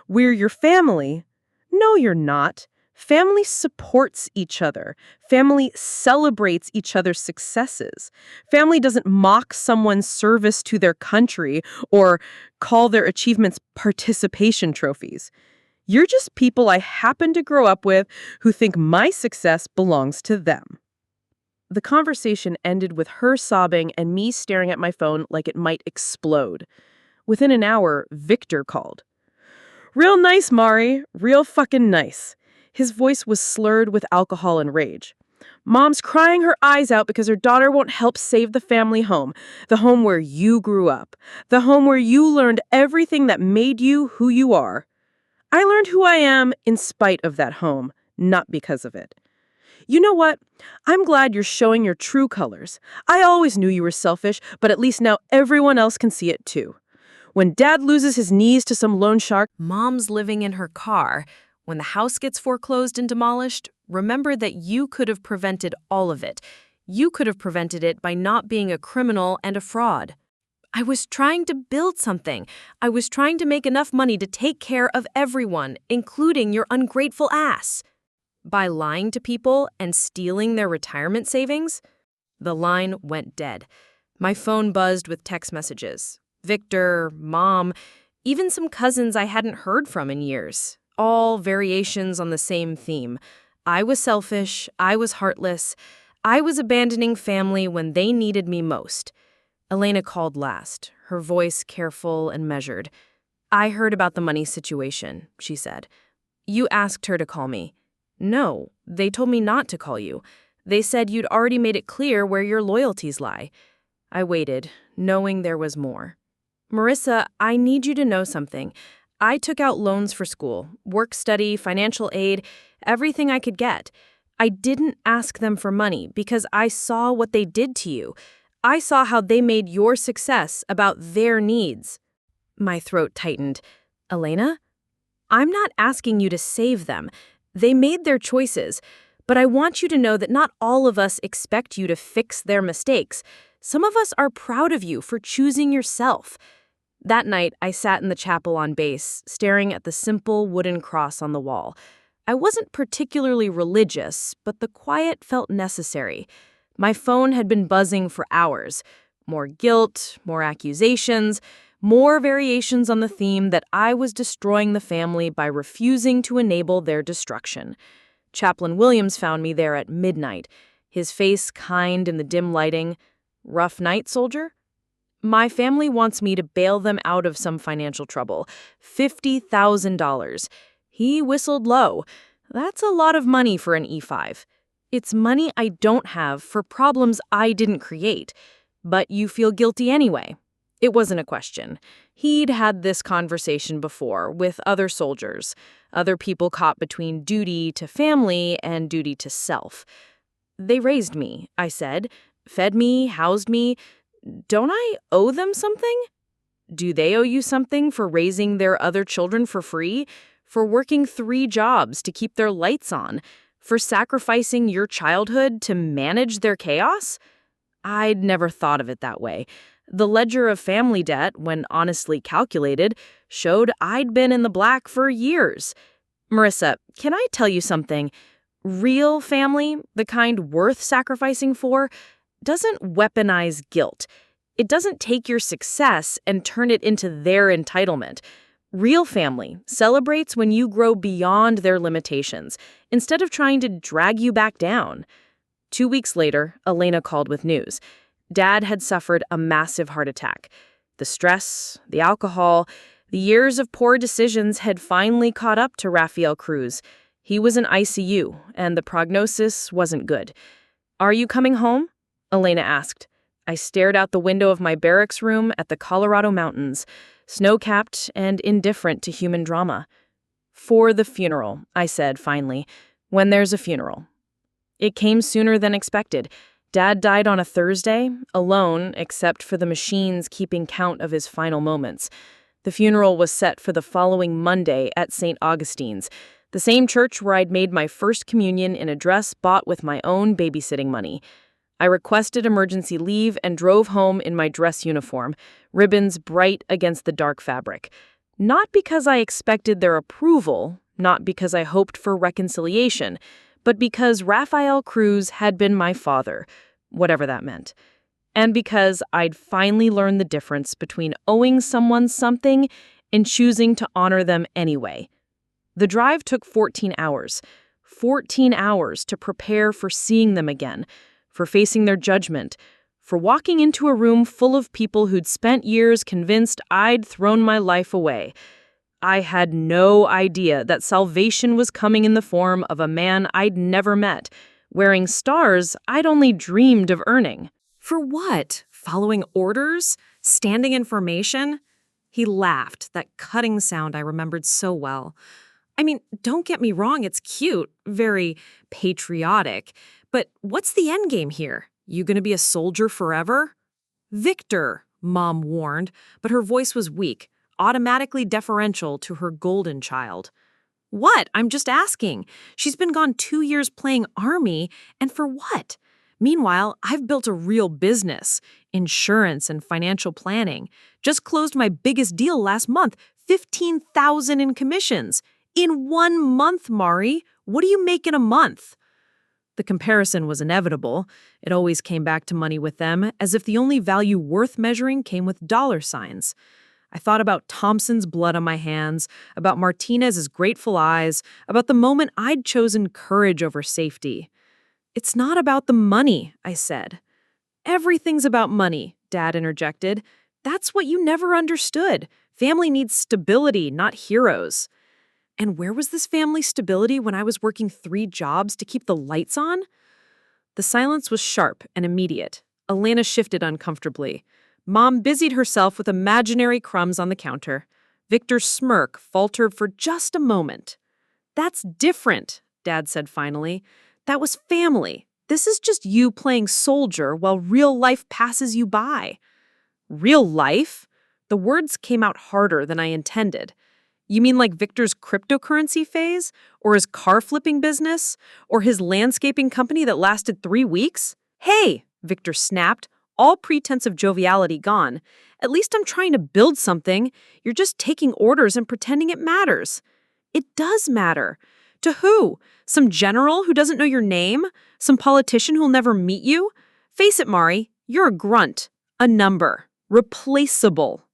We're your family. No, you're not. Family supports each other. Family celebrates each other's successes. Family doesn't mock someone's service to their country or call their achievements participation trophies. You're just people I happen to grow up with who think my success belongs to them. The conversation ended with her sobbing and me staring at my phone like it might explode. Within an hour, Victor called. Real nice, Mari. Real fucking nice. His voice was slurred with alcohol and rage. Mom's crying her eyes out because her daughter won't help save the family home, the home where you grew up, the home where you learned everything that made you who you are. I learned who I am in spite of that home, not because of it. You know what? I'm glad you're showing your true colors. I always knew you were selfish, but at least now everyone else can see it too. When Dad loses his knees to some loan shark, Mom's living in her car. When the house gets foreclosed and demolished, remember that you could have prevented all of it. You could have prevented it by not being a criminal and a fraud. I was trying to build something. I was trying to make enough money to take care of everyone, including your ungrateful ass. By lying to people and stealing their retirement savings? The line went dead. My phone buzzed with text messages. Victor, Mom, even some cousins I hadn't heard from in years. All variations on the same theme. I was selfish. I was heartless. I was abandoning family when they needed me most. Elena called last, her voice careful and measured. I heard about the money situation, she said. You asked her to call me. No, they told me not to call you. They said you'd already made it clear where your loyalties lie. I waited, knowing there was more. Marissa, I need you to know something. I took out loans for school, work study, financial aid, everything I could get. I didn't ask them for money because I saw what they did to you. I saw how they made your success about their needs. My throat tightened. Elena? I'm not asking you to save them. They made their choices, but I want you to know that not all of us expect you to fix their mistakes. Some of us are proud of you for choosing yourself. That night, I sat in the chapel on base, staring at the simple wooden cross on the wall. I wasn't particularly religious, but the quiet felt necessary. My phone had been buzzing for hours. More guilt, more accusations, more variations on the theme that I was destroying the family by refusing to enable their destruction. Chaplain Williams found me there at midnight, his face kind in the dim lighting. Rough night, soldier? My family wants me to bail them out of some financial trouble. $50,000. He whistled low. That's a lot of money for an E5. It's money I don't have for problems I didn't create. But you feel guilty anyway. It wasn't a question. He'd had this conversation before with other soldiers, other people caught between duty to family and duty to self. They raised me, I said, fed me, housed me. Don't I owe them something? Do they owe you something for raising their other children for free, for working 3 jobs to keep their lights on, for sacrificing your childhood to manage their chaos? I'd never thought of it that way. The ledger of family debt, when honestly calculated, showed I'd been in the black for years. Marissa, can I tell you something? Real family, the kind worth sacrificing for, doesn't weaponize guilt. It doesn't take your success and turn it into their entitlement. Real family celebrates when you grow beyond their limitations, instead of trying to drag you back down. 2 weeks later, Elena called with news. Dad had suffered a massive heart attack. The stress, the alcohol, the years of poor decisions had finally caught up to Rafael Cruz. He was in ICU, and the prognosis wasn't good. "Are you coming home?" Elena asked. I stared out the window of my barracks room at the Colorado mountains, snow-capped and indifferent to human drama. "For the funeral," I said finally, "when there's a funeral." It came sooner than expected. Dad died on a Thursday, alone except for the machines keeping count of his final moments. The funeral was set for the following Monday at St. Augustine's, the same church where I'd made my first communion in a dress bought with my own babysitting money. I requested emergency leave and drove home in my dress uniform, ribbons bright against the dark fabric. Not because I expected their approval, not because I hoped for reconciliation, but because Rafael Cruz had been my father, whatever that meant. And because I'd finally learned the difference between owing someone something and choosing to honor them anyway. The drive took 14 hours. 14 hours to prepare for seeing them again, for facing their judgment, for walking into a room full of people who'd spent years convinced I'd thrown my life away. I had no idea that salvation was coming in the form of a man I'd never met, wearing stars I'd only dreamed of earning. For what? Following orders? Standing information? He laughed, that cutting sound I remembered so well. I mean, don't get me wrong, it's cute, very patriotic. But what's the end game here? You gonna be a soldier forever? Victor, Mom warned, but her voice was weak, automatically deferential to her golden child. What? I'm just asking. She's been gone 2 years playing army, and for what? Meanwhile, I've built a real business, insurance and financial planning. Just closed my biggest deal last month, $15,000 in commissions. In 1 month, Mari. What do you make in a month? The comparison was inevitable. It always came back to money with them, as if the only value worth measuring came with dollar signs. I thought about Thompson's blood on my hands, about Martinez's grateful eyes, about the moment I'd chosen courage over safety. It's not about the money, I said. Everything's about money, Dad interjected. That's what you never understood. Family needs stability, not heroes. And where was this family stability when I was working 3 jobs to keep the lights on? The silence was sharp and immediate. Elena shifted uncomfortably. Mom busied herself with imaginary crumbs on the counter. Victor's smirk faltered for just a moment. That's different, Dad said finally. That was family. This is just you playing soldier while real life passes you by. Real life? The words came out harder than I intended. You mean like Victor's cryptocurrency phase? Or his car flipping business? Or his landscaping company that lasted 3 weeks? Hey, Victor snapped, all pretense of joviality gone. At least I'm trying to build something. You're just taking orders and pretending it matters. It does matter. To who? Some general who doesn't know your name? Some politician who'll never meet you? Face it, Mari, you're a grunt. A number. Replaceable.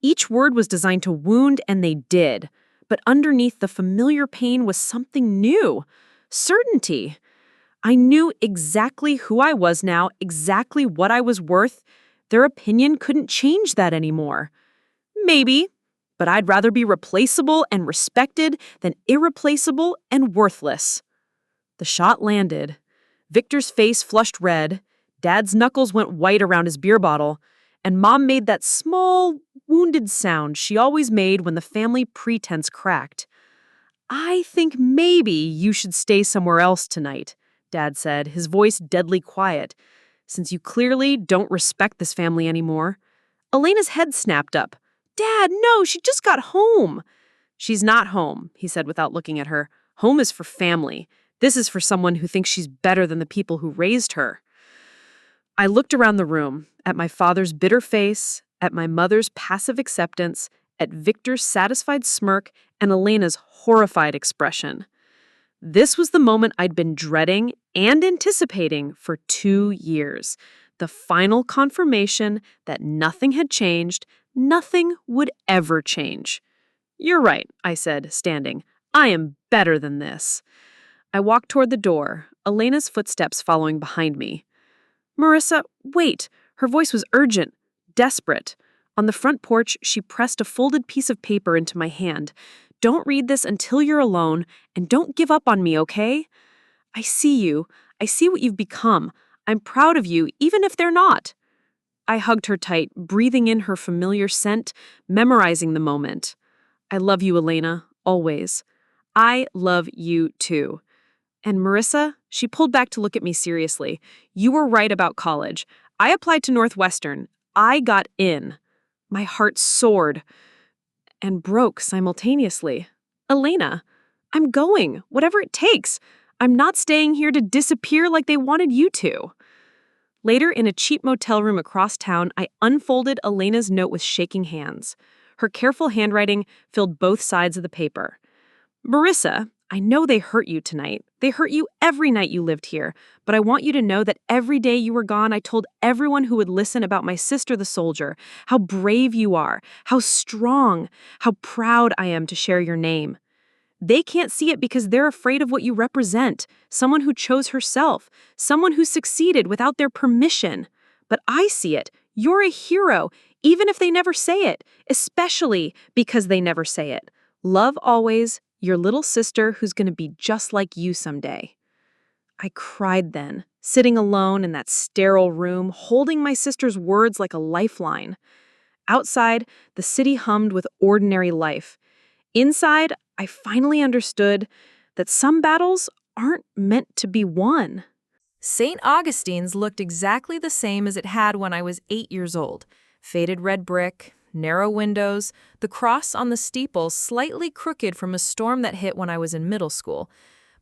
Each word was designed to wound, and they did. But underneath the familiar pain was something new. Certainty. I knew exactly who I was now, exactly what I was worth. Their opinion couldn't change that anymore. Maybe, but I'd rather be replaceable and respected than irreplaceable and worthless. The shot landed. Victor's face flushed red. Dad's knuckles went white around his beer bottle. And Mom made that small, wounded sound she always made when the family pretense cracked. I think maybe you should stay somewhere else tonight, Dad said, his voice deadly quiet, since you clearly don't respect this family anymore. Elena's head snapped up. Dad, no, she just got home. She's not home, he said without looking at her. Home is for family. This is for someone who thinks she's better than the people who raised her. I looked around the room, at my father's bitter face, at my mother's passive acceptance, at Victor's satisfied smirk, and Elena's horrified expression. This was the moment I'd been dreading and anticipating for 2 years. The final confirmation that nothing had changed, nothing would ever change. "You're right," I said, standing. "I am better than this." I walked toward the door, Elena's footsteps following behind me. "Marissa, wait." Her voice was urgent, desperate. On the front porch, she pressed a folded piece of paper into my hand. "Don't read this until you're alone, and don't give up on me, okay? I see you. I see what you've become. I'm proud of you, even if they're not." I hugged her tight, breathing in her familiar scent, memorizing the moment. "I love you, Elena, always. I love you, too. And Marissa," she pulled back to look at me seriously, "you were right about college. I applied to Northwestern. I got in." My heart soared and broke simultaneously. "Elena, I'm going, whatever it takes. I'm not staying here to disappear like they wanted you to." Later, in a cheap motel room across town, I unfolded Elena's note with shaking hands. Her careful handwriting filled both sides of the paper. "Marissa, I know they hurt you tonight. They hurt you every night you lived here, but I want you to know that every day you were gone, I told everyone who would listen about my sister the soldier, how brave you are, how strong, how proud I am to share your name. They can't see it because they're afraid of what you represent, someone who chose herself, someone who succeeded without their permission. But I see it. You're a hero, even if they never say it, especially because they never say it. Love always, your little sister who's going to be just like you someday." I cried then, sitting alone in that sterile room, holding my sister's words like a lifeline. Outside, the city hummed with ordinary life. Inside, I finally understood that some battles aren't meant to be won. St. Augustine's looked exactly the same as it had when I was 8 years old. Faded red brick, narrow windows, the cross on the steeple slightly crooked from a storm that hit when I was in middle school.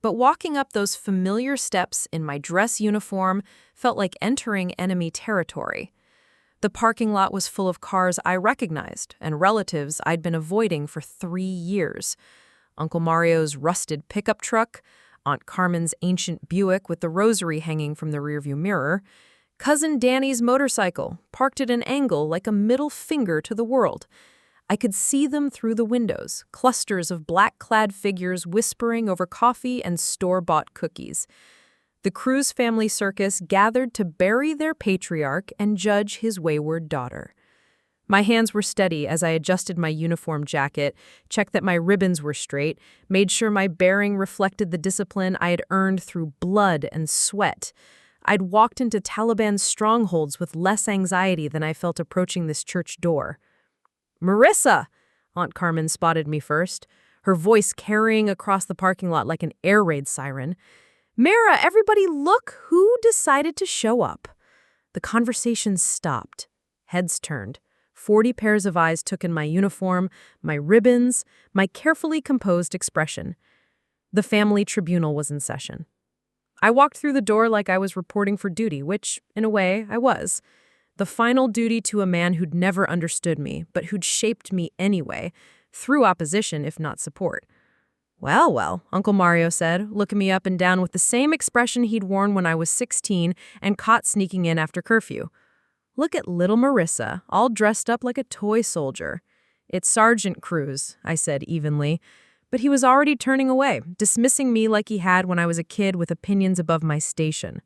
But walking up those familiar steps in my dress uniform felt like entering enemy territory. The parking lot was full of cars I recognized and relatives I'd been avoiding for 3 years. Uncle Mario's rusted pickup truck, Aunt Carmen's ancient Buick with the rosary hanging from the rearview mirror, Cousin Danny's motorcycle, parked at an angle like a middle finger to the world. I could see them through the windows, clusters of black-clad figures whispering over coffee and store-bought cookies. The Cruz family circus gathered to bury their patriarch and judge his wayward daughter. My hands were steady as I adjusted my uniform jacket, checked that my ribbons were straight, made sure my bearing reflected the discipline I had earned through blood and sweat. I'd walked into Taliban strongholds with less anxiety than I felt approaching this church door. "Marissa!" Aunt Carmen spotted me first, her voice carrying across the parking lot like an air raid siren. "Mara, everybody look who decided to show up." The conversation stopped. Heads turned. 40 pairs of eyes took in my uniform, my ribbons, my carefully composed expression. The family tribunal was in session. I walked through the door like I was reporting for duty, which, in a way, I was. The final duty to a man who'd never understood me, but who'd shaped me anyway, through opposition if not support. "Well, well," Uncle Mario said, looking me up and down with the same expression he'd worn when I was 16 and caught sneaking in after curfew. "Look at little Marissa, all dressed up like a toy soldier." "It's Sergeant Cruz," I said evenly, but he was already turning away, dismissing me like he had when I was a kid with opinions above my station.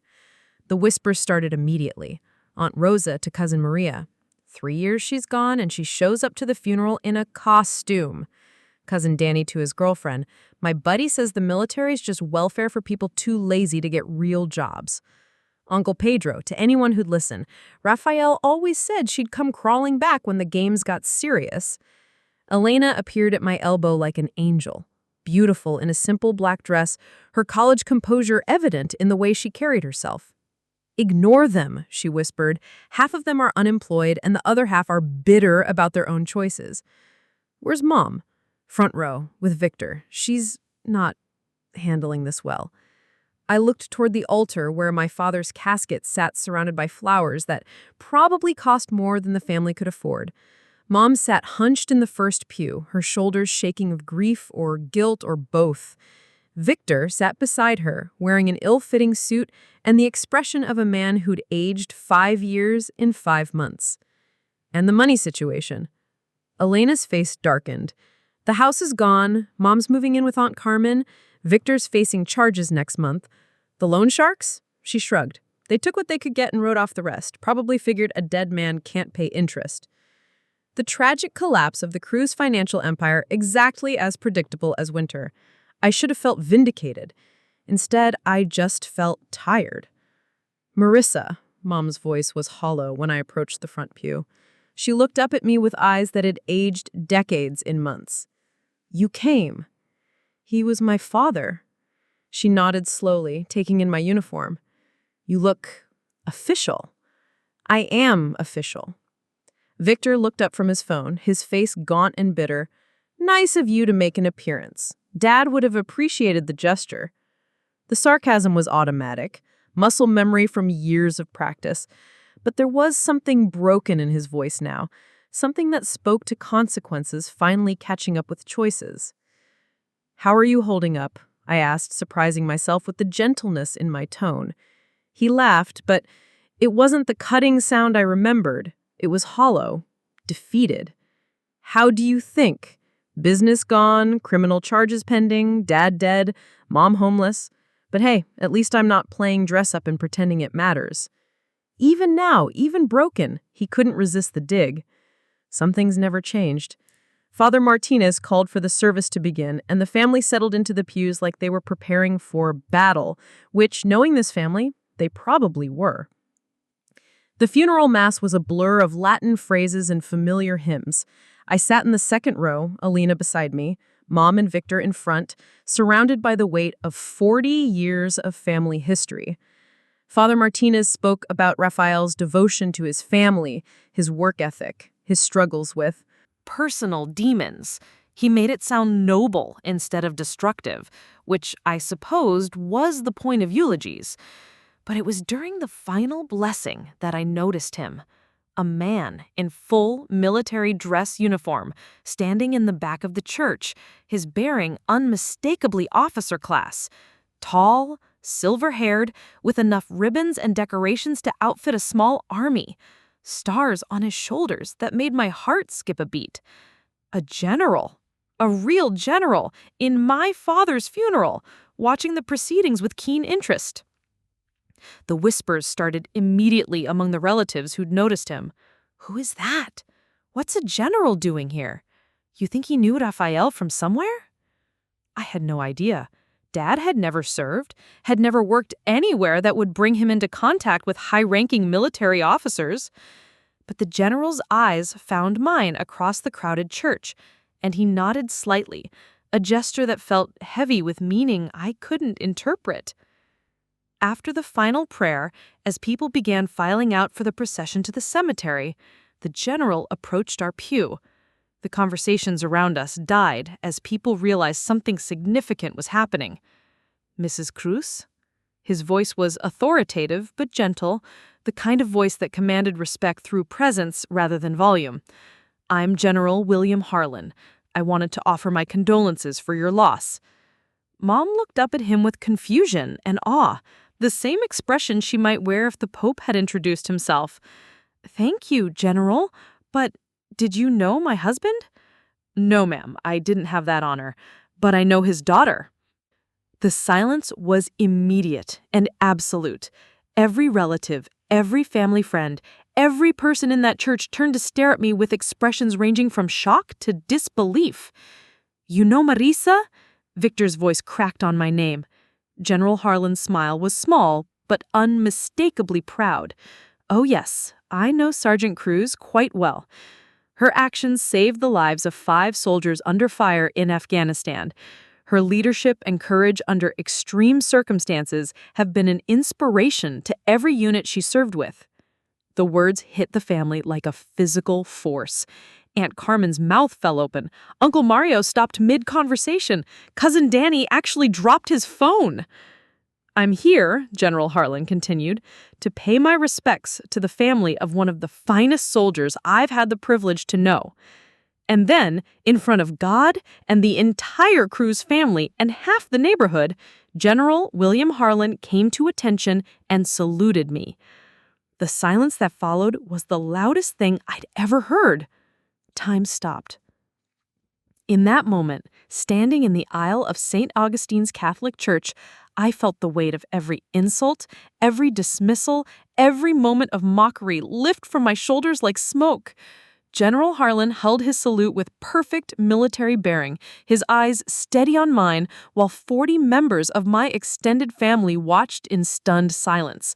The whispers started immediately. Aunt Rosa to Cousin Maria. 3 years she's gone, and she shows up to the funeral in a costume. Cousin Danny to his girlfriend. "My buddy says the military's just welfare for people too lazy to get real jobs." Uncle Pedro, to anyone who'd listen. "Rafael always said she'd come crawling back when the games got serious." Elena appeared at my elbow like an angel. Beautiful in a simple black dress, her college composure evident in the way she carried herself. "Ignore them," she whispered. "Half of them are unemployed and the other half are bitter about their own choices." "Where's Mom?" "Front row, with Victor. She's not handling this well." I looked toward the altar where my father's casket sat surrounded by flowers that probably cost more than the family could afford. Mom sat hunched in the first pew, her shoulders shaking with grief or guilt or both. Victor sat beside her, wearing an ill-fitting suit and the expression of a man who'd aged 5 years in 5 months. And the money situation. Elena's face darkened. The house is gone, Mom's moving in with Aunt Carmen, Victor's facing charges next month. The loan sharks? She shrugged. They took what they could get and wrote off the rest, probably figured a dead man can't pay interest. The tragic collapse of the Cruz financial empire exactly as predictable as winter. I should have felt vindicated. Instead, I just felt tired. "Marissa," Mom's voice was hollow when I approached the front pew. She looked up at me with eyes that had aged decades in months. "You came." "He was my father." She nodded slowly, taking in my uniform. "You look official." "I am official." Victor looked up from his phone, his face gaunt and bitter. "Nice of you to make an appearance. Dad would have appreciated the gesture." The sarcasm was automatic, muscle memory from years of practice. But there was something broken in his voice now, something that spoke to consequences finally catching up with choices. "How are you holding up?" I asked, surprising myself with the gentleness in my tone. He laughed, but it wasn't the cutting sound I remembered. It was hollow, defeated. "How do you think? Business gone, criminal charges pending, dad dead, mom homeless. But hey, at least I'm not playing dress-up and pretending it matters." Even now, even broken, he couldn't resist the dig. Some things never changed. Father Martinez called for the service to begin, and the family settled into the pews like they were preparing for battle, which, knowing this family, they probably were. The funeral mass was a blur of Latin phrases and familiar hymns. I sat in the second row, Alina beside me, Mom and Victor in front, surrounded by the weight of 40 years of family history. Father Martinez spoke about Rafael's devotion to his family, his work ethic, his struggles with personal demons. He made it sound noble instead of destructive, which I supposed was the point of eulogies. But it was during the final blessing that I noticed him. A man in full military dress uniform, standing in the back of the church, his bearing unmistakably officer class. Tall, silver-haired, with enough ribbons and decorations to outfit a small army. Stars on his shoulders that made my heart skip a beat. A general, a real general, in my father's funeral, watching the proceedings with keen interest. The whispers started immediately among the relatives who'd noticed him. "Who is that? What's a general doing here? You think he knew Rafael from somewhere?" I had no idea. Dad had never served, had never worked anywhere that would bring him into contact with high-ranking military officers. But the general's eyes found mine across the crowded church, and he nodded slightly, a gesture that felt heavy with meaning I couldn't interpret. After the final prayer, as people began filing out for the procession to the cemetery, the general approached our pew. The conversations around us died as people realized something significant was happening. "Mrs. Cruz?" His voice was authoritative but gentle, the kind of voice that commanded respect through presence rather than volume. "I'm General William Harlan. I wanted to offer my condolences for your loss." Mom looked up at him with confusion and awe, the same expression she might wear if the Pope had introduced himself. "Thank you, General, but did you know my husband?" "No, ma'am, I didn't have that honor, but I know his daughter." The silence was immediate and absolute. Every relative, every family friend, every person in that church turned to stare at me with expressions ranging from shock to disbelief. "You know Marisa?" Victor's voice cracked on my name. General Harlan's smile was small, but unmistakably proud. "Oh yes, I know Sergeant Cruz quite well. Her actions saved the lives of 5 soldiers under fire in Afghanistan. Her leadership and courage under extreme circumstances have been an inspiration to every unit she served with." The words hit the family like a physical force. Aunt Carmen's mouth fell open. Uncle Mario stopped mid-conversation. Cousin Danny actually dropped his phone. "I'm here," General Harlan continued, "to pay my respects to the family of one of the finest soldiers I've had the privilege to know. And then, in front of God and the entire Cruz family and half the neighborhood, General William Harlan came to attention and saluted me. The silence that followed was the loudest thing I'd ever heard. Time stopped. In that moment, standing in the aisle of St. Augustine's Catholic Church, I felt the weight of every insult, every dismissal, every moment of mockery lift from my shoulders like smoke. General Harlan held his salute with perfect military bearing, his eyes steady on mine, while 40 members of my extended family watched in stunned silence.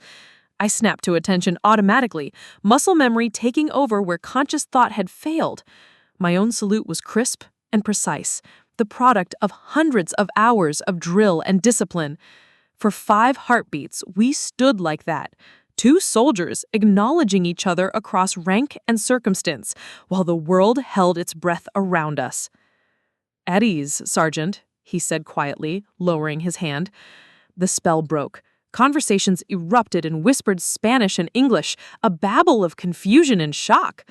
I snapped to attention automatically, muscle memory taking over where conscious thought had failed. My own salute was crisp and precise, the product of hundreds of hours of drill and discipline. For 5 heartbeats, we stood like that, 2 soldiers acknowledging each other across rank and circumstance, while the world held its breath around us. "At ease, Sergeant," he said quietly, lowering his hand. The spell broke. Conversations erupted in whispered Spanish and English, a babble of confusion and shock.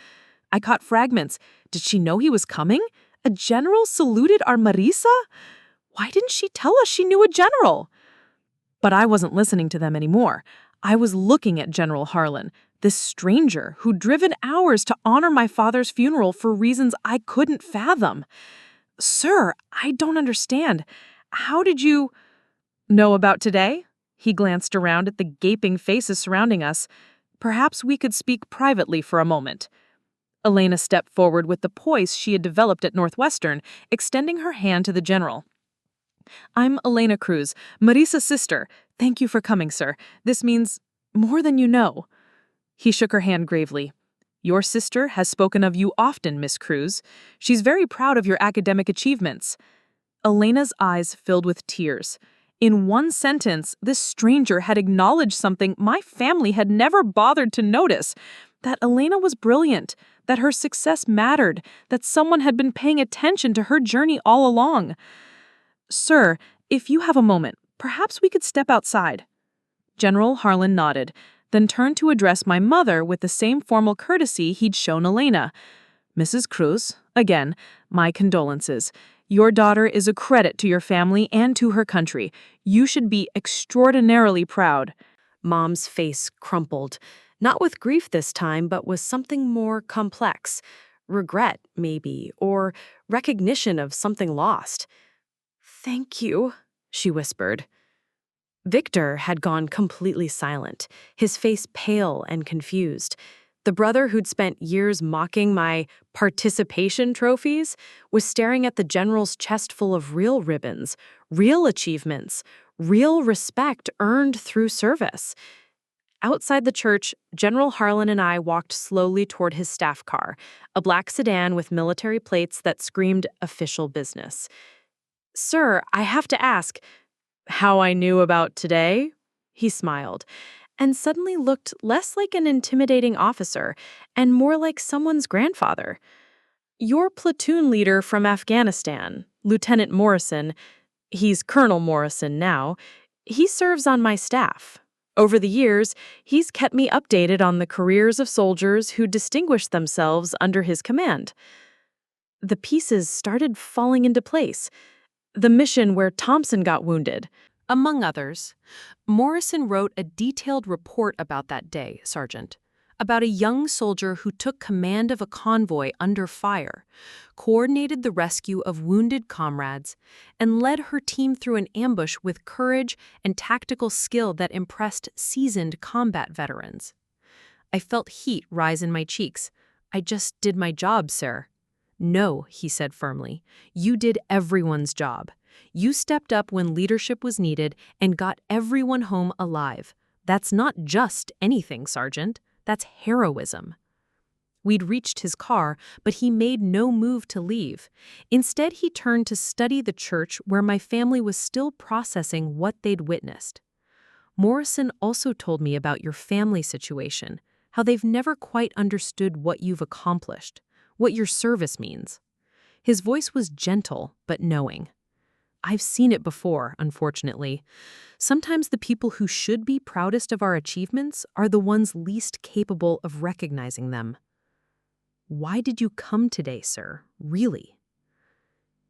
I caught fragments. Did she know he was coming? A general saluted our Marisa? Why didn't she tell us she knew a general? But I wasn't listening to them anymore. I was looking at General Harlan, this stranger who'd driven hours to honor my father's funeral for reasons I couldn't fathom. "Sir, I don't understand. How did you know about today?" He glanced around at the gaping faces surrounding us. "Perhaps we could speak privately for a moment." Elena stepped forward with the poise she had developed at Northwestern, extending her hand to the general. "I'm Elena Cruz, Marisa's sister. Thank you for coming, sir. This means more than you know." He shook her hand gravely. "Your sister has spoken of you often, Miss Cruz. She's very proud of your academic achievements." Elena's eyes filled with tears. In one sentence, this stranger had acknowledged something my family had never bothered to notice, that Elena was brilliant, that her success mattered, that someone had been paying attention to her journey all along. "Sir, if you have a moment, perhaps we could step outside." General Harlan nodded, then turned to address my mother with the same formal courtesy he'd shown Elena. "Mrs. Cruz, again, my condolences. Your daughter is a credit to your family and to her country. You should be extraordinarily proud." Mom's face crumpled, not with grief this time, but with something more complex. Regret, maybe, or recognition of something lost. "Thank you," she whispered. Victor had gone completely silent, his face pale and confused. The brother who'd spent years mocking my participation trophies was staring at the general's chest full of real ribbons, real achievements, real respect earned through service. Outside the church, General Harlan and I walked slowly toward his staff car, a black sedan with military plates that screamed official business. "Sir, I have to ask, how I knew about today?" He smiled, and suddenly looked less like an intimidating officer and more like someone's grandfather. "Your platoon leader from Afghanistan, Lieutenant Morrison, he's Colonel Morrison now, he serves on my staff. Over the years, he's kept me updated on the careers of soldiers who distinguished themselves under his command." The pieces started falling into place. The mission where Thompson got wounded, among others. Morrison wrote a detailed report about that day, Sergeant, about a young soldier who took command of a convoy under fire, coordinated the rescue of wounded comrades, and led her team through an ambush with courage and tactical skill that impressed seasoned combat veterans. I felt heat rise in my cheeks. "I just did my job, sir." "No," he said firmly. "You did everyone's job. You stepped up when leadership was needed and got everyone home alive. That's not just anything, Sergeant. That's heroism." We'd reached his car, but he made no move to leave. Instead, he turned to study the church where my family was still processing what they'd witnessed. "Morrison also told me about your family situation, how they've never quite understood what you've accomplished, what your service means." His voice was gentle but knowing. "I've seen it before, unfortunately. Sometimes the people who should be proudest of our achievements are the ones least capable of recognizing them." Why did you come today, sir? Really?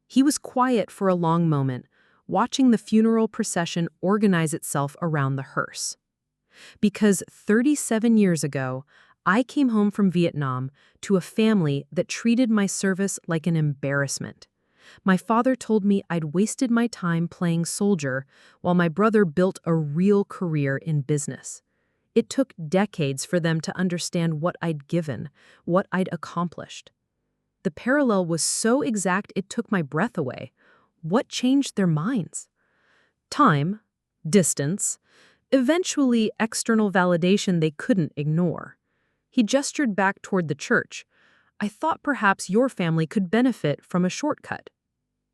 He was quiet for a long moment, watching the funeral procession organize itself around the hearse. Because 37 years ago, I came home from Vietnam to a family that treated my service like an embarrassment. My father told me I'd wasted my time playing soldier while my brother built a real career in business. It took decades for them to understand what I'd given, what I'd accomplished. The parallel was so exact it took my breath away. What changed their minds? Time, distance, eventually external validation they couldn't ignore. He gestured back toward the church. I thought perhaps your family could benefit from a shortcut.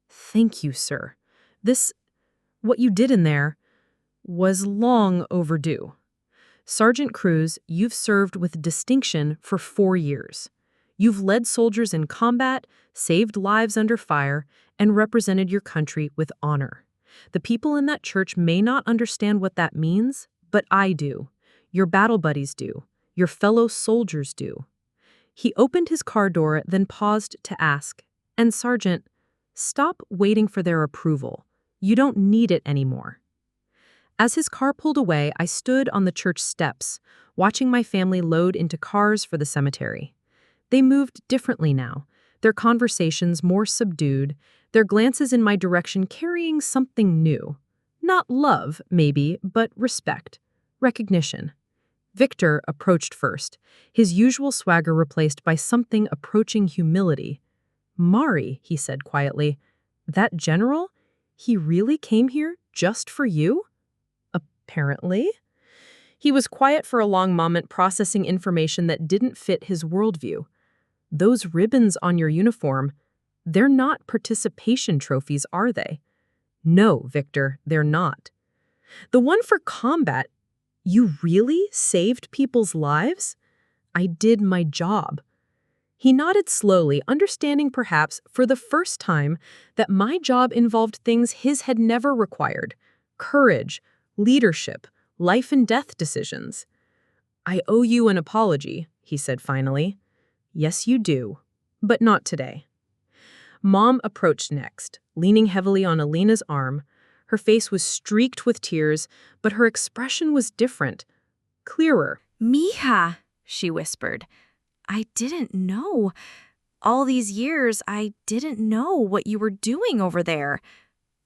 Thank you, sir. What you did in there, was long overdue. Sergeant Cruz, you've served with distinction for 4 years. You've led soldiers in combat, saved lives under fire, and represented your country with honor. The people in that church may not understand what that means, but I do. Your battle buddies do. Your fellow soldiers do. He opened his car door, then paused to ask, and Sergeant, stop waiting for their approval. You don't need it anymore. As his car pulled away, I stood on the church steps, watching my family load into cars for the cemetery. They moved differently now, their conversations more subdued, their glances in my direction carrying something new. Not love, maybe, but respect, recognition. Victor approached first, his usual swagger replaced by something approaching humility. Mari, he said quietly, that general? He really came here just for you? Apparently. He was quiet for a long moment, processing information that didn't fit his worldview. Those ribbons on your uniform, they're not participation trophies, are they? No, Victor, they're not. The one for combat, you really saved people's lives? I did my job. He nodded slowly, understanding perhaps for the first time that my job involved things his had never required: courage, leadership, life and death decisions. I owe you an apology, he said finally. Yes, you do, but not today. Mom approached next, leaning heavily on Alina's arm. Her face was streaked with tears, but her expression was different, clearer. Mija, she whispered. I didn't know. All these years, I didn't know what you were doing over there.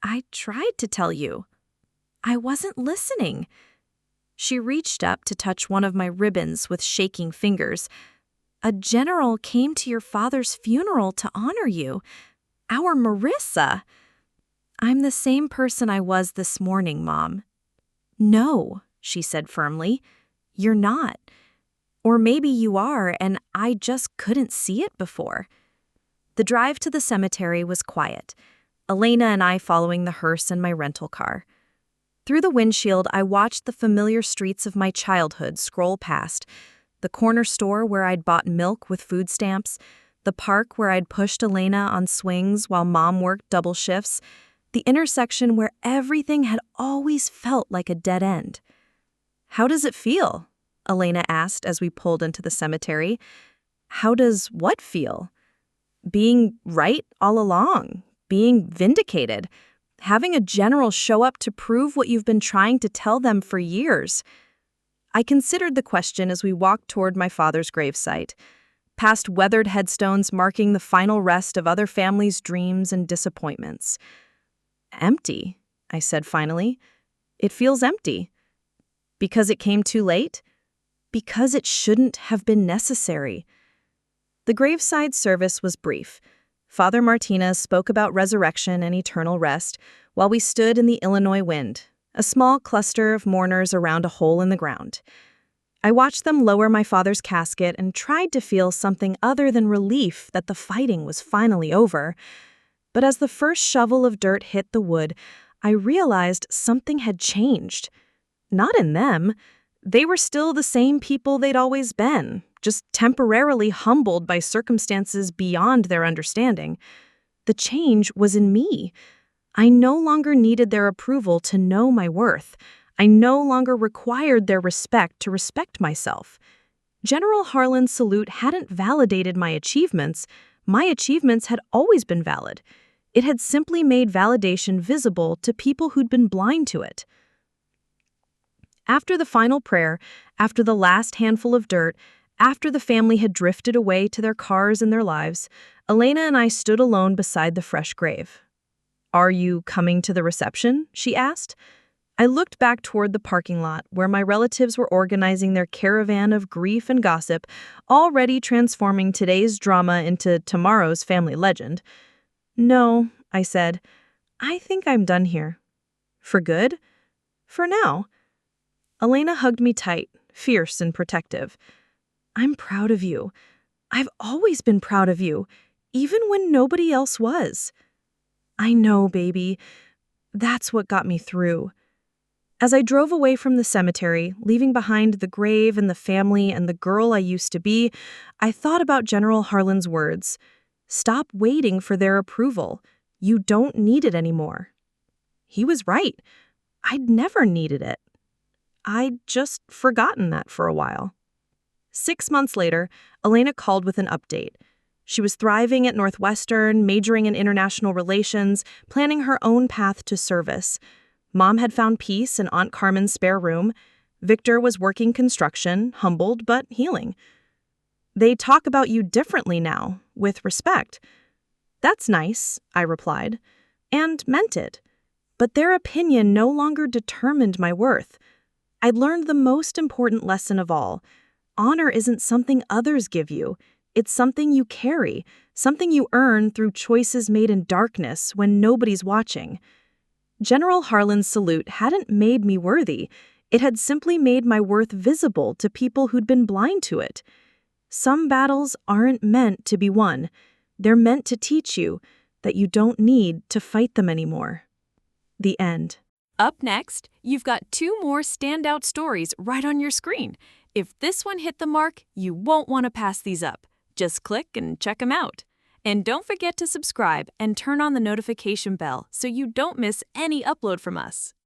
I tried to tell you. I wasn't listening. She reached up to touch one of my ribbons with shaking fingers. A general came to your father's funeral to honor you. Our Marissa. I'm the same person I was this morning, Mom. No, she said firmly. You're not. Or maybe you are, and I just couldn't see it before. The drive to the cemetery was quiet, Elena and I following the hearse in my rental car. Through the windshield, I watched the familiar streets of my childhood scroll past, the corner store where I'd bought milk with food stamps, the park where I'd pushed Elena on swings while Mom worked double shifts, the intersection where everything had always felt like a dead end. How does it feel? Elena asked as we pulled into the cemetery. How does what feel? Being right all along, being vindicated, having a general show up to prove what you've been trying to tell them for years. I considered the question as we walked toward my father's gravesite, past weathered headstones marking the final rest of other families' dreams and disappointments. Empty, I said finally. It feels empty. Because it came too late? Because it shouldn't have been necessary. The graveside service was brief. Father Martinez spoke about resurrection and eternal rest while we stood in the Illinois wind, a small cluster of mourners around a hole in the ground. I watched them lower my father's casket and tried to feel something other than relief that the fighting was finally over. But as the first shovel of dirt hit the wood, I realized something had changed. Not in them. They were still the same people they'd always been, just temporarily humbled by circumstances beyond their understanding. The change was in me. I no longer needed their approval to know my worth. I no longer required their respect to respect myself. General Harlan's salute hadn't validated my achievements. My achievements had always been valid. It had simply made validation visible to people who'd been blind to it. After the final prayer, after the last handful of dirt, after the family had drifted away to their cars and their lives, Elena and I stood alone beside the fresh grave. "Are you coming to the reception?" she asked. I looked back toward the parking lot where my relatives were organizing their caravan of grief and gossip, already transforming today's drama into tomorrow's family legend. "No," I said. "I think I'm done here." "For good?" "For now." Elena hugged me tight, fierce and protective. "I'm proud of you. I've always been proud of you, even when nobody else was." "I know, baby. That's what got me through." As I drove away from the cemetery, leaving behind the grave and the family and the girl I used to be, I thought about General Harlan's words. Stop waiting for their approval. You don't need it anymore. He was right. I'd never needed it. I'd just forgotten that for a while. 6 months later, Elena called with an update. She was thriving at Northwestern, majoring in international relations, planning her own path to service. Mom had found peace in Aunt Carmen's spare room. Victor was working construction, humbled but healing. "They talk about you differently now, with respect." "That's nice," I replied, and meant it. But their opinion no longer determined my worth. I'd learned the most important lesson of all. Honor isn't something others give you. It's something you carry, something you earn through choices made in darkness when nobody's watching. General Harlan's salute hadn't made me worthy. It had simply made my worth visible to people who'd been blind to it. Some battles aren't meant to be won. They're meant to teach you that you don't need to fight them anymore. The end. Up next, you've got 2 more standout stories right on your screen. If this one hit the mark, you won't want to pass these up. Just click and check them out. And don't forget to subscribe and turn on the notification bell so you don't miss any upload from us.